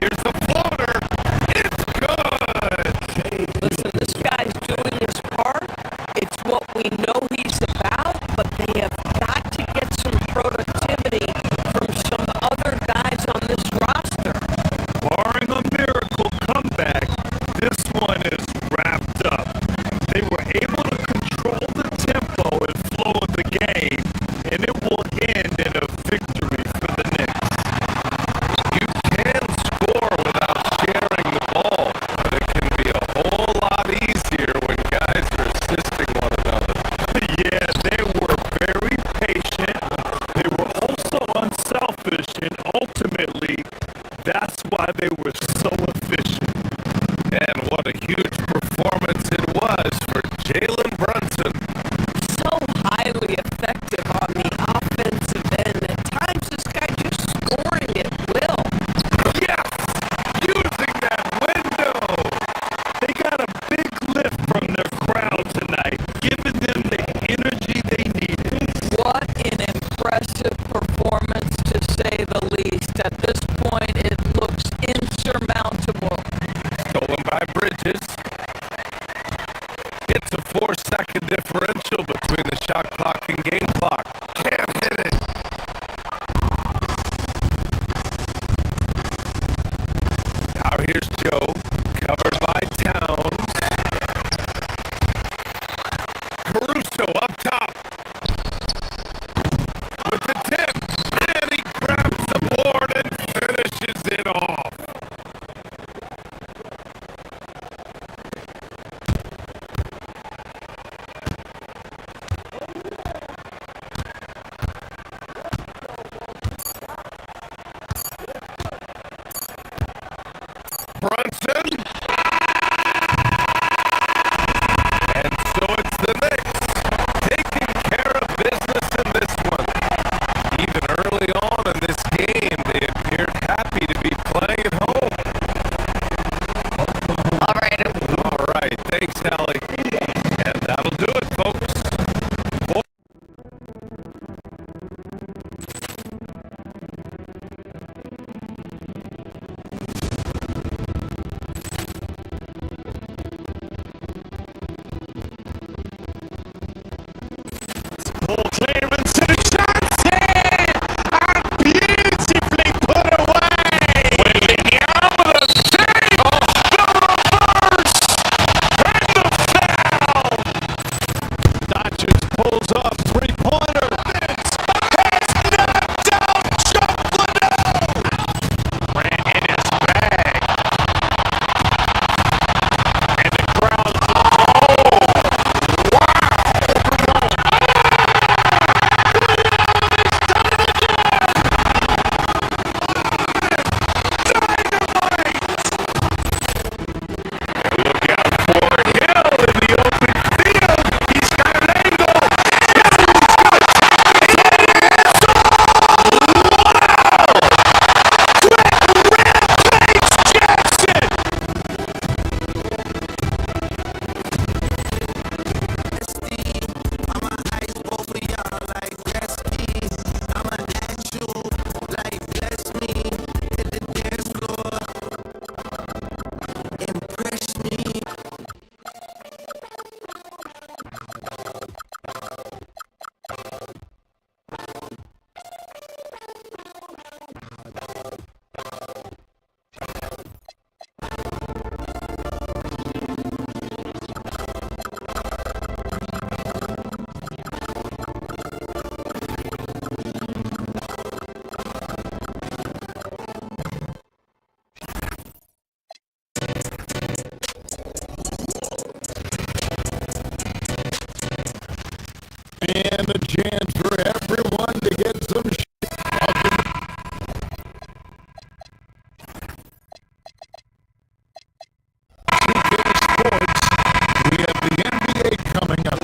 Here's the floater. It's good. Listen, this guy's doing his part. It's what we know he's about, but they have got to get some productivity from some other guys on this roster. Barring a miracle comeback, this one is wrapped up. They were able to control the tempo and flow of the game, and it will end in a victory for the Knicks. You can score without sharing the ball, but it can be a whole lot easier when guys are assisting one another. Yeah, they were very patient. They were also unselfish, and ultimately, that's why they were so efficient. And what a huge performance it was for Jalen Brunson. So highly effective on the offensive end. At times, this guy just scoring at will. Yes! Using that window! They got a big lift from their crowd tonight, giving them the energy they needed. What an impressive performance, to say the least. At this point, it looks insurmountable. Stolen by Bridges. It's a 4-second differential between the shot clock and game clock. Can't Brunson. And so it's the Knicks taking care of business in this one. Even early on in this game, they appeared happy to be playing at home. All right. Thanks, Allie. And that'll do it, folks. Paul Clemens to the chance here! And beautifully put away! Waiting out with a save! The reverse! And the foul! Dodgers pulls up, three-pointer. Vince has knocked out Chuck Liddell! Ran in his bag. And the crowd's And a chance for everyone to get some shit talking. Sports, we have the NBA coming up.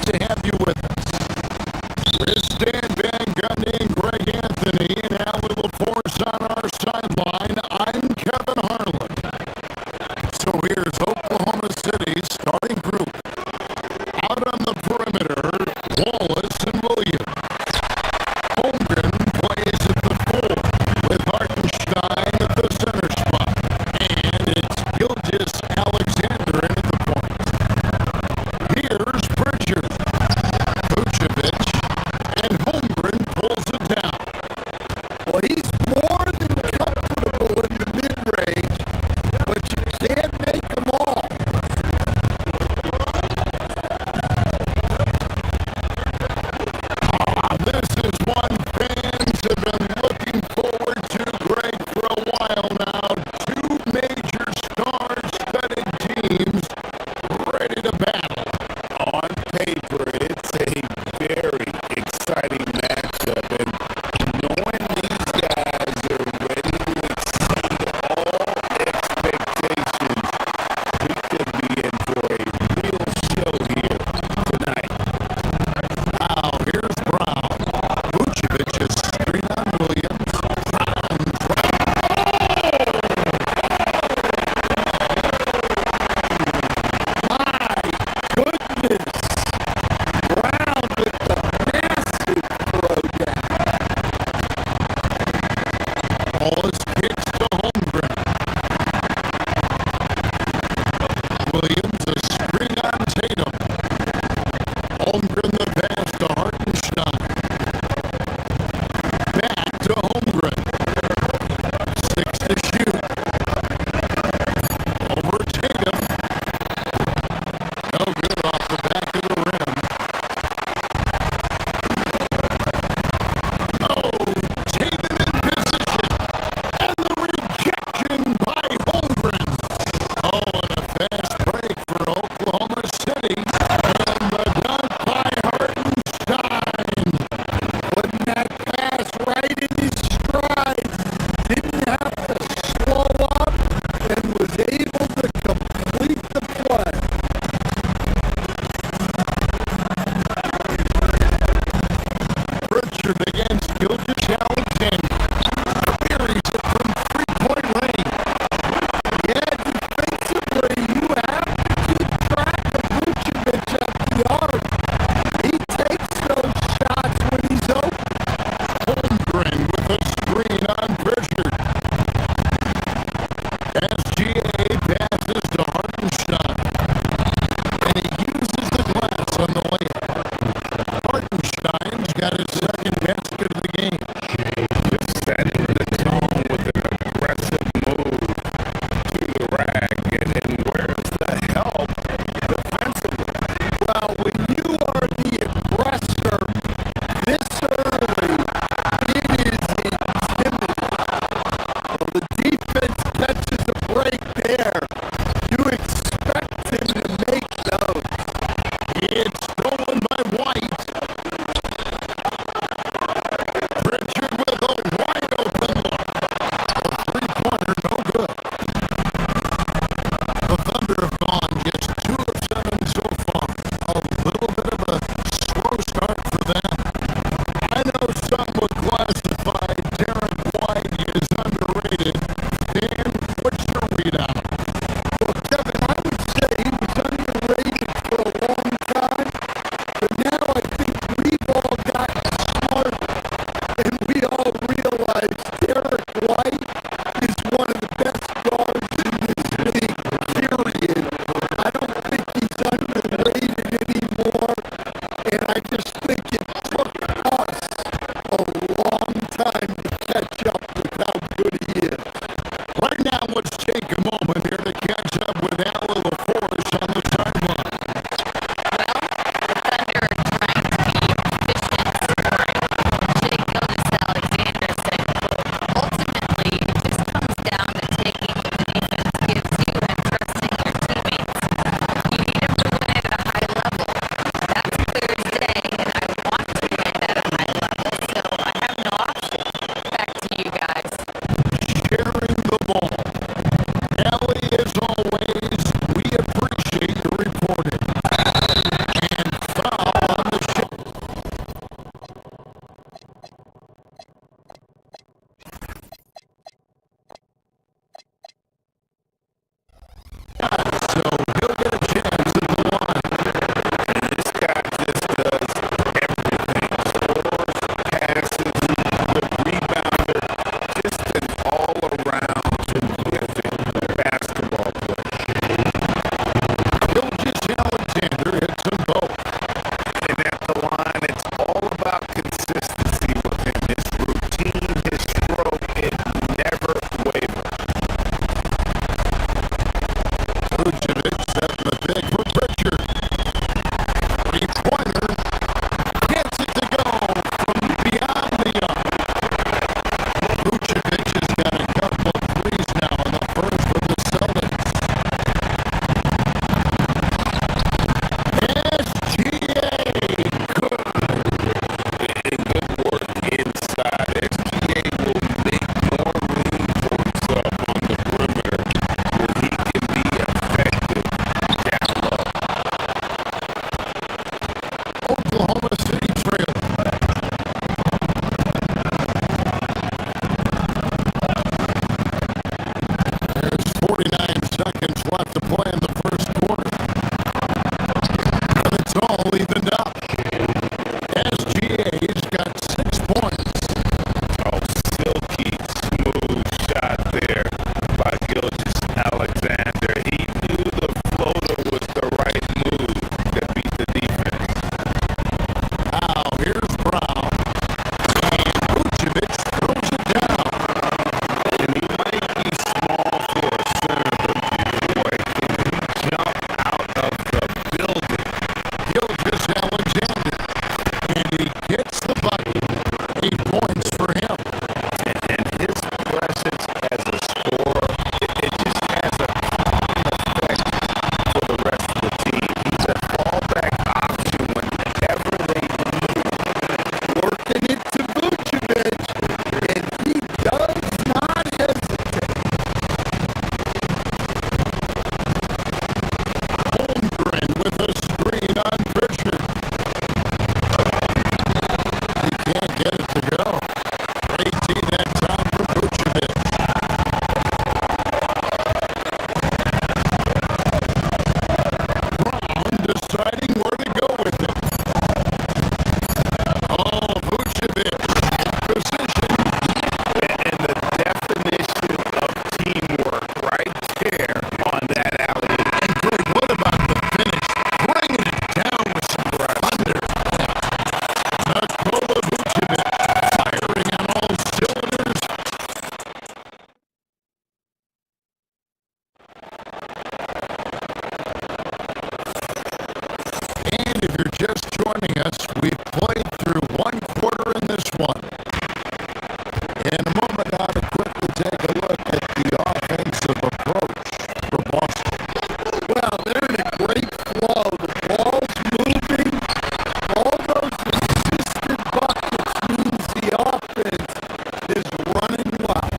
To have you with us. With Stan Van Gundy and Greg Anthony and Allie LaForce on our sideline, I'm Kevin Harlan. So here's Oklahoma City's starting group. Out on the perimeter, Wallace and Williams. Holmgren plays at the 4 with Hartenstein at the center spot. And it's Gilgeous Alexander in at the point. Here's Pritchard. Vucevic, and Holmgren pulls it down. Well, he's more than comfortable in the mid-range, but you can't make them all. This is one fans have been looking forward to, Greg, for a while now. Two major star-studded teams ready to battle. On paper, it's a very exciting matchup, and knowing these guys are ready to exceed all expectations, we could be in for a real show here tonight. Now, here's Brown. Vucevic is screen on Williams. Brown My goodness! Brown with the massive throwdown. Wallace kicks to Holmgren. Williams a screen on Tatum. Holmgren the pass to Hartenstein. Back to Holmgren. 6 to shoot. Over Tatum. No good. Yes, we played through one quarter in this one. In a moment now to quickly take a look at the offensive approach for Boston. Well, they're in a great flow. The ball's moving. All those assisted buckets means the offense is running well.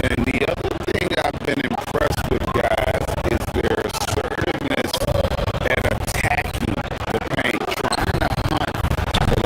And the other thing I've been impressed with, guys, is their assertiveness at attacking the paint, trying to hunt the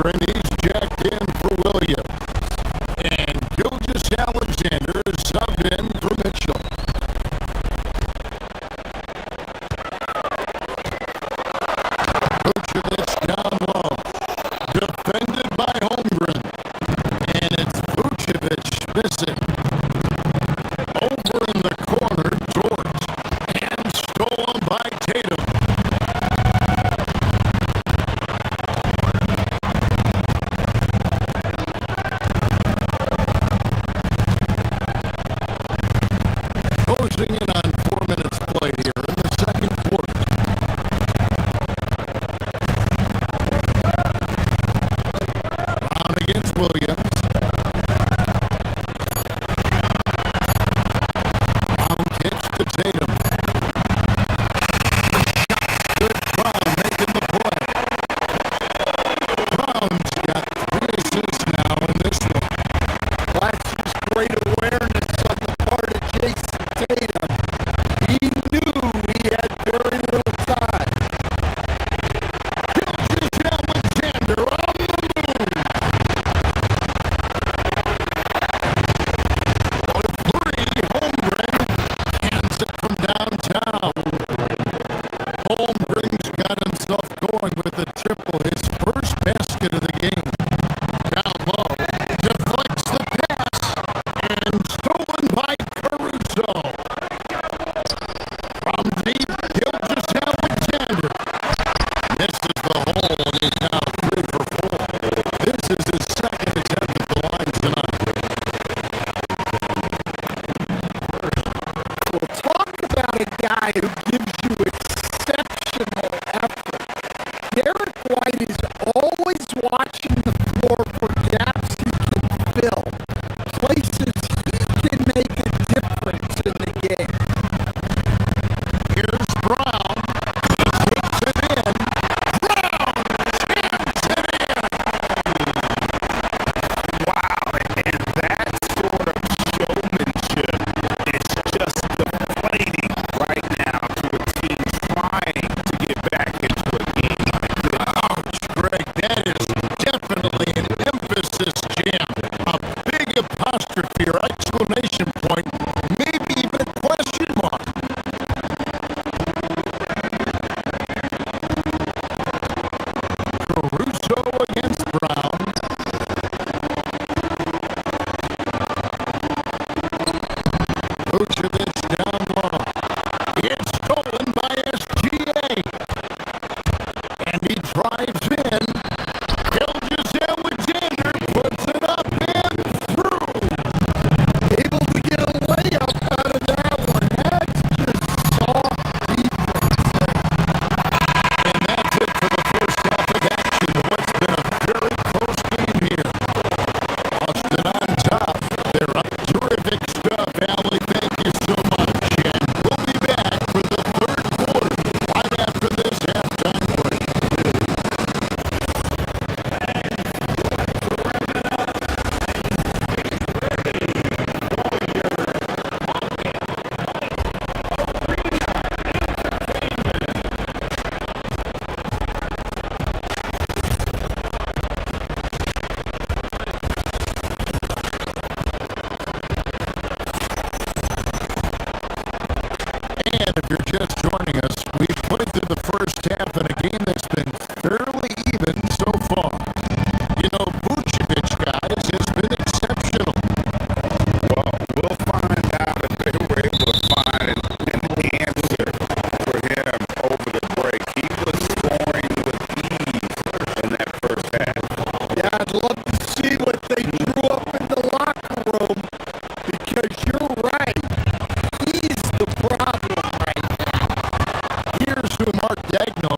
Holmgren, he's jacked in for Williams. And Gilgis Alexander is subbed in for Mitchell. Vucevic down low. Defended by Holmgren. And it's Vucevic missing. Over in the corner, George. And stolen by Tatum. Closing in on 4 minutes played here in the second quarter. Brown against Williams. Brown kicks to Tatum. Good Brown making the play. Brown's got 3 assists now in this one. Flashes great awareness on the part of Jason Tatum. He knew he had very little time. Gilgis Alexander on the move. For 3, Holmgren hands it from downtown. Holmgren's got himself going with a triple, his first basket of the game. Down low, deflects the pass, and stolen by Caruso. From deep, Gilgis Alexander misses the hole and is now 3 for 4. This is his second attempt at the line tonight. Well, talk about a guy who gives you exceptional effort. Derek White is always watching the floor for gaps he can fill, places he can make a difference in the game. Here's Brown. He takes it in. Brown jams it in. Wow, and that sort of showmanship is just deflating right now to a team trying to get back into a game like this. Ouch, Greg. That is definitely an emphasis jam. A big apostrophe or exclamation point, maybe even a question mark. Caruso against Brown. Vucevic down low. It's stolen by SGA. And he drives in. Gilgis Alexander puts it up and through. Able to get a layup out of that one. That's just soft defense. And that's it for the first half of action. What's been a very close game here. Austin on top. They're up. Terrific stuff, Allie. Thank you so much. And we'll be back for the third quarter right after this halftime break. And if you're just joining us, we've played through the first half in a game that's been fairly even so far. You know, Vucevic, guys, has been exceptional. Well, we'll find out if they were able to find an answer for him over the break. He was scoring with ease in that first half. Yeah, I'd love to see what they drew up in the locker room because you're right. He's the problem right now. Here's who Mark Daigneault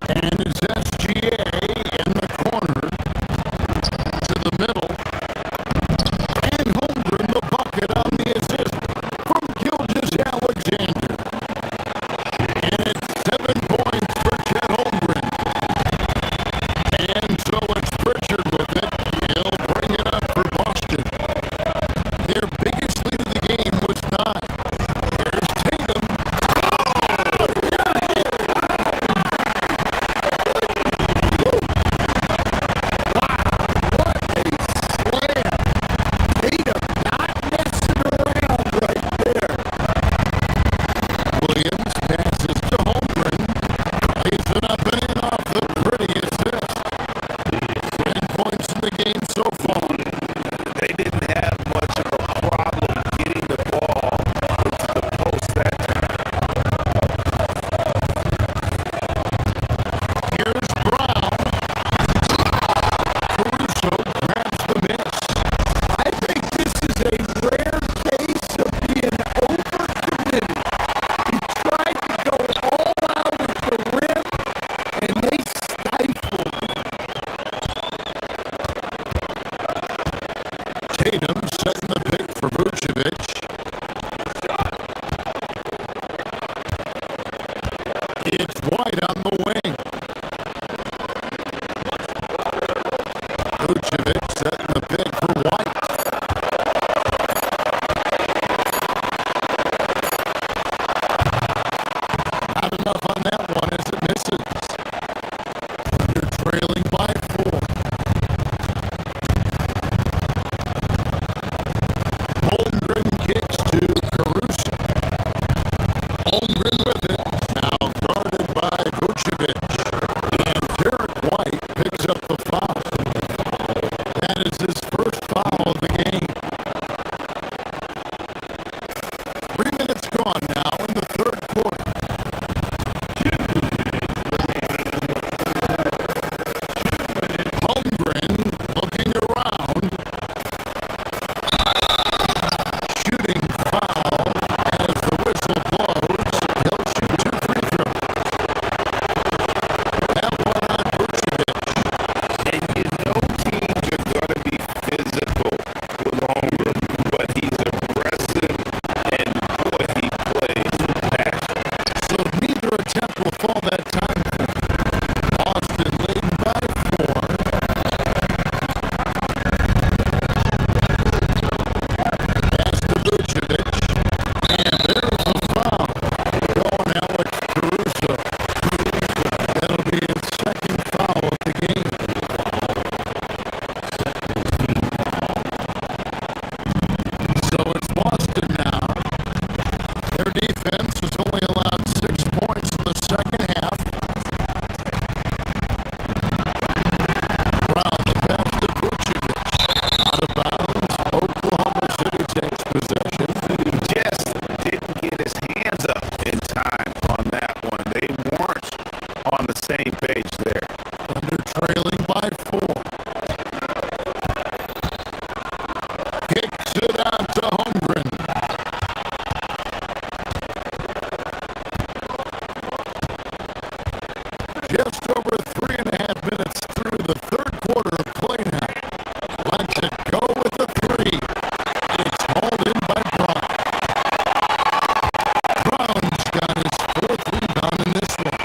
And it's SGA in the corner to the middle. And Holmgren the bucket on the assist from Gilgeous-Alexander. And it's 7 points for Chet Holmgren. And so it's Pritchard with it. He'll bring it up for Boston. Their biggest lead of the game was 9. Here's Tatum. Williams passes to Holmgren. Lays it up and in off the pretty assist. 10 points in the game so far. They didn't have much of a problem getting the ball to the post that time. Here's Brown. Caruso grabs the miss. I think this is a rare case of being overcommitted. He tried to go all out at the rim, and they stifled him. Tatum setting the pick for Vucevic. It's White on the wing. Vucevic setting the pick for White. Not enough on that one as it misses. They're trailing by 4. Holmgren kicks to Caruso. Holmgren with it. Now guarded by Vucevic. And Derek White picks up the foul. That is his first foul of the game. 3 minutes gone now in the third quarter. Holmgren looking around. Shooting foul as the whistle blows. He'll shoot 2 free throws. That one on Vucevic. And you know teams are going to be physical with Holmgren, but he's aggressive and boy, he plays with passion. So neither attempt will fall that time. Boston leading by 4. Pass to Vucevic. And there's the foul. Going Alex Caruso. That'll be his second foul of the game. So it's Boston now. Their defense has only allowed 6 points in the second half. Brown the pass to Vucevic. Out of bounds. Oklahoma City takes possession. Just didn't get his hands up in time on that one. They weren't on the same page there. Under trailing by 4. Kicks it out to Holmgren. Just over 3.5 minutes through the third quarter of play now. Lets it go with a 3. It's hauled in by Brown. Brown's got his 4th rebound in this one.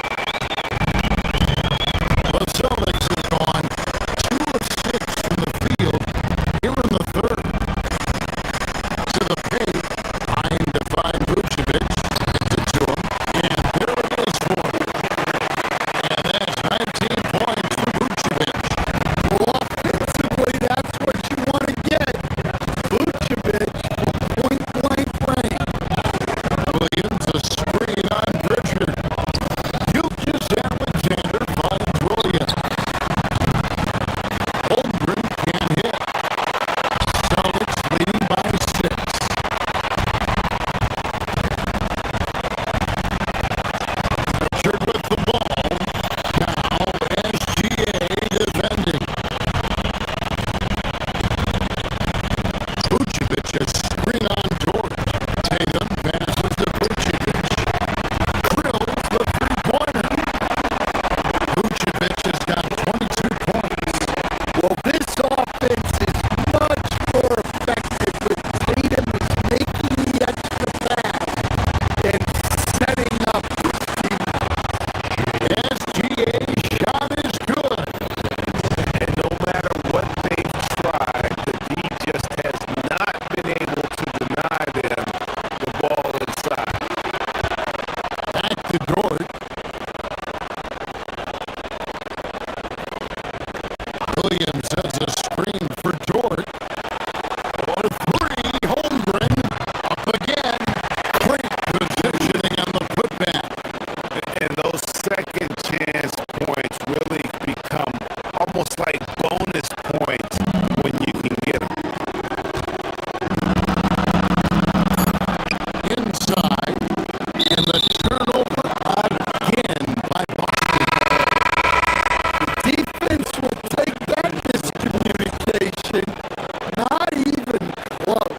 second chance points really become almost like bonus points when you can get them. Inside, and the turnover again by Boston. The defense will take that miscommunication. Not even close.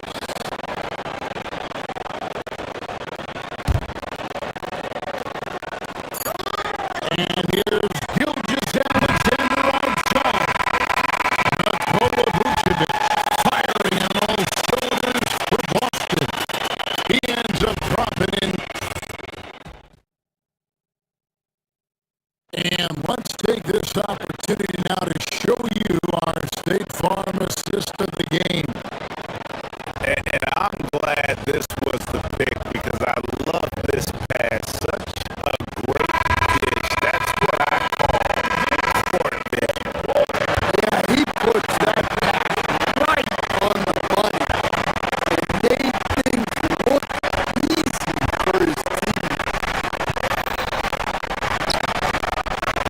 And here's Gilgeous Alexander outside. Nikola Vucevic firing on all cylinders for Boston. He ends up dropping in. And let's take this opportunity now to show you our State Farm assist of the game. And I'm glad this was the pick because I love this pass. Such a great dish. That's what I call court dish. Yeah, he puts that back right on the money and made things look easy for his team.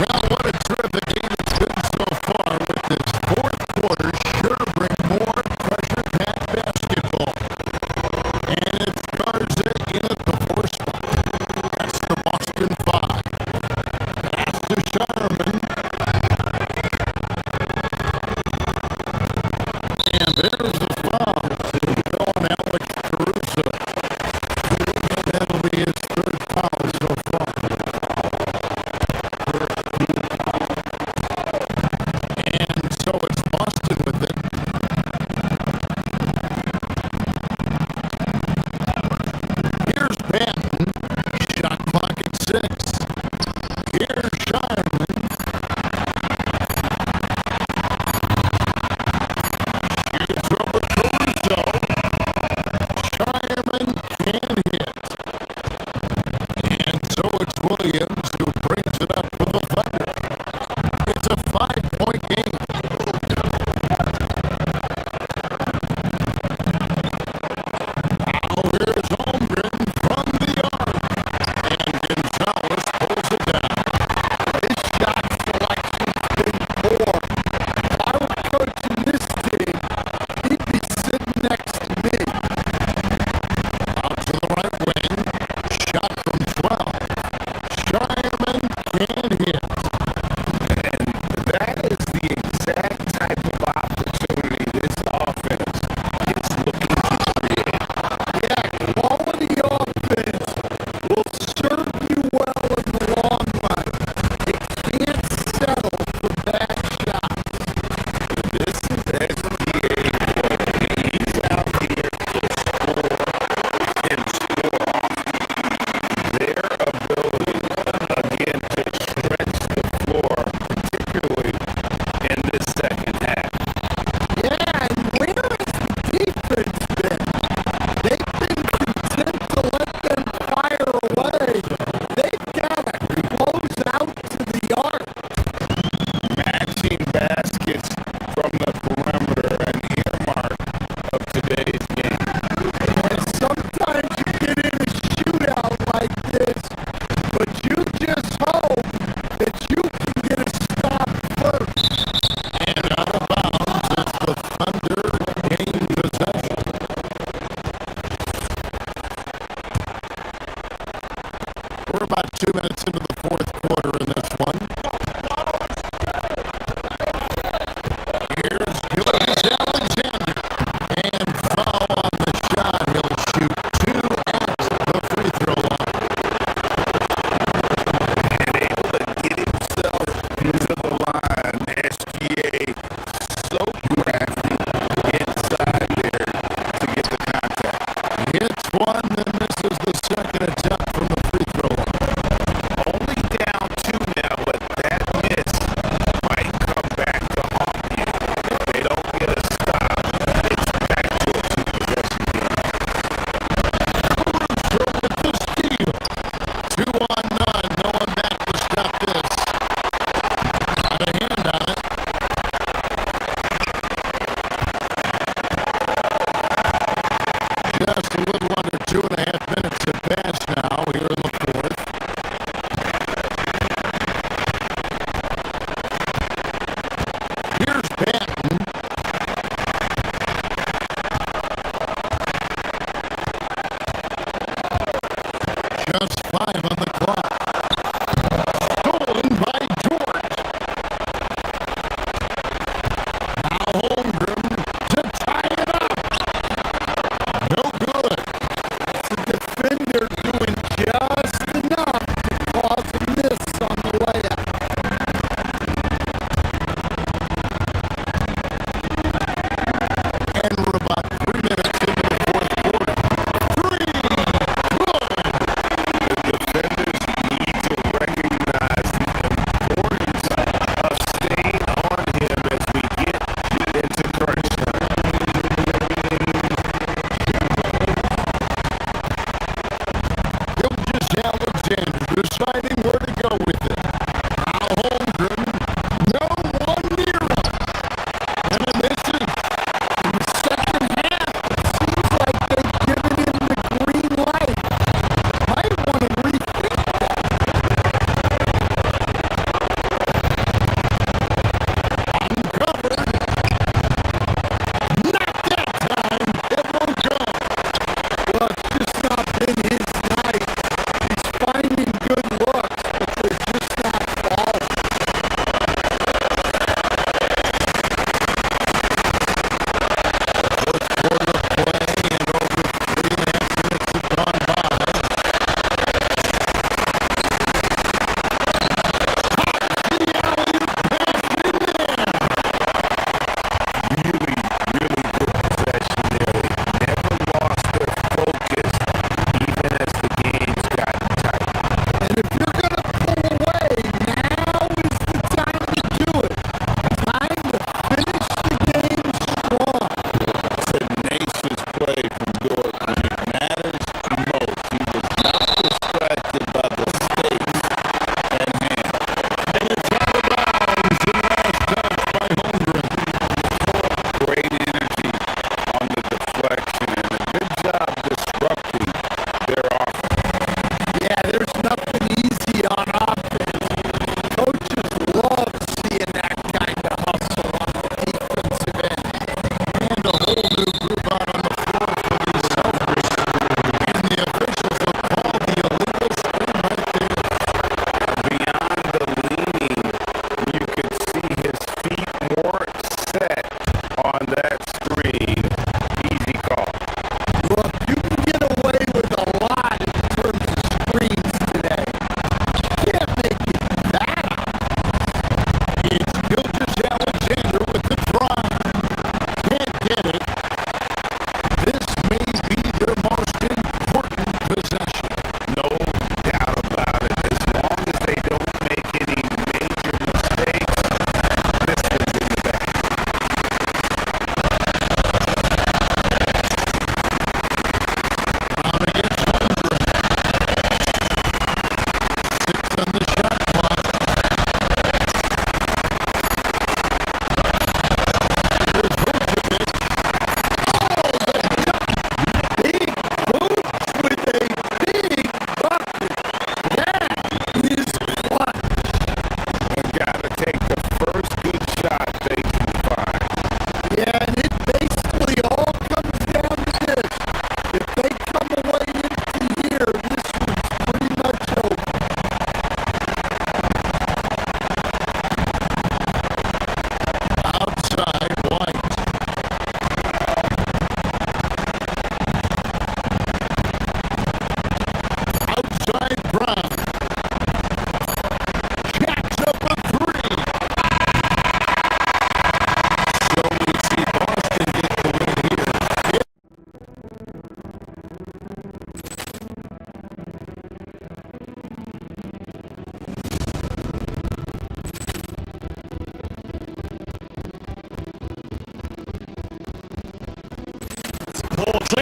Well, what a terrific game it's been so far with this fourth quarter. Sure to bring more pressure-packed basketball. And it's started Ball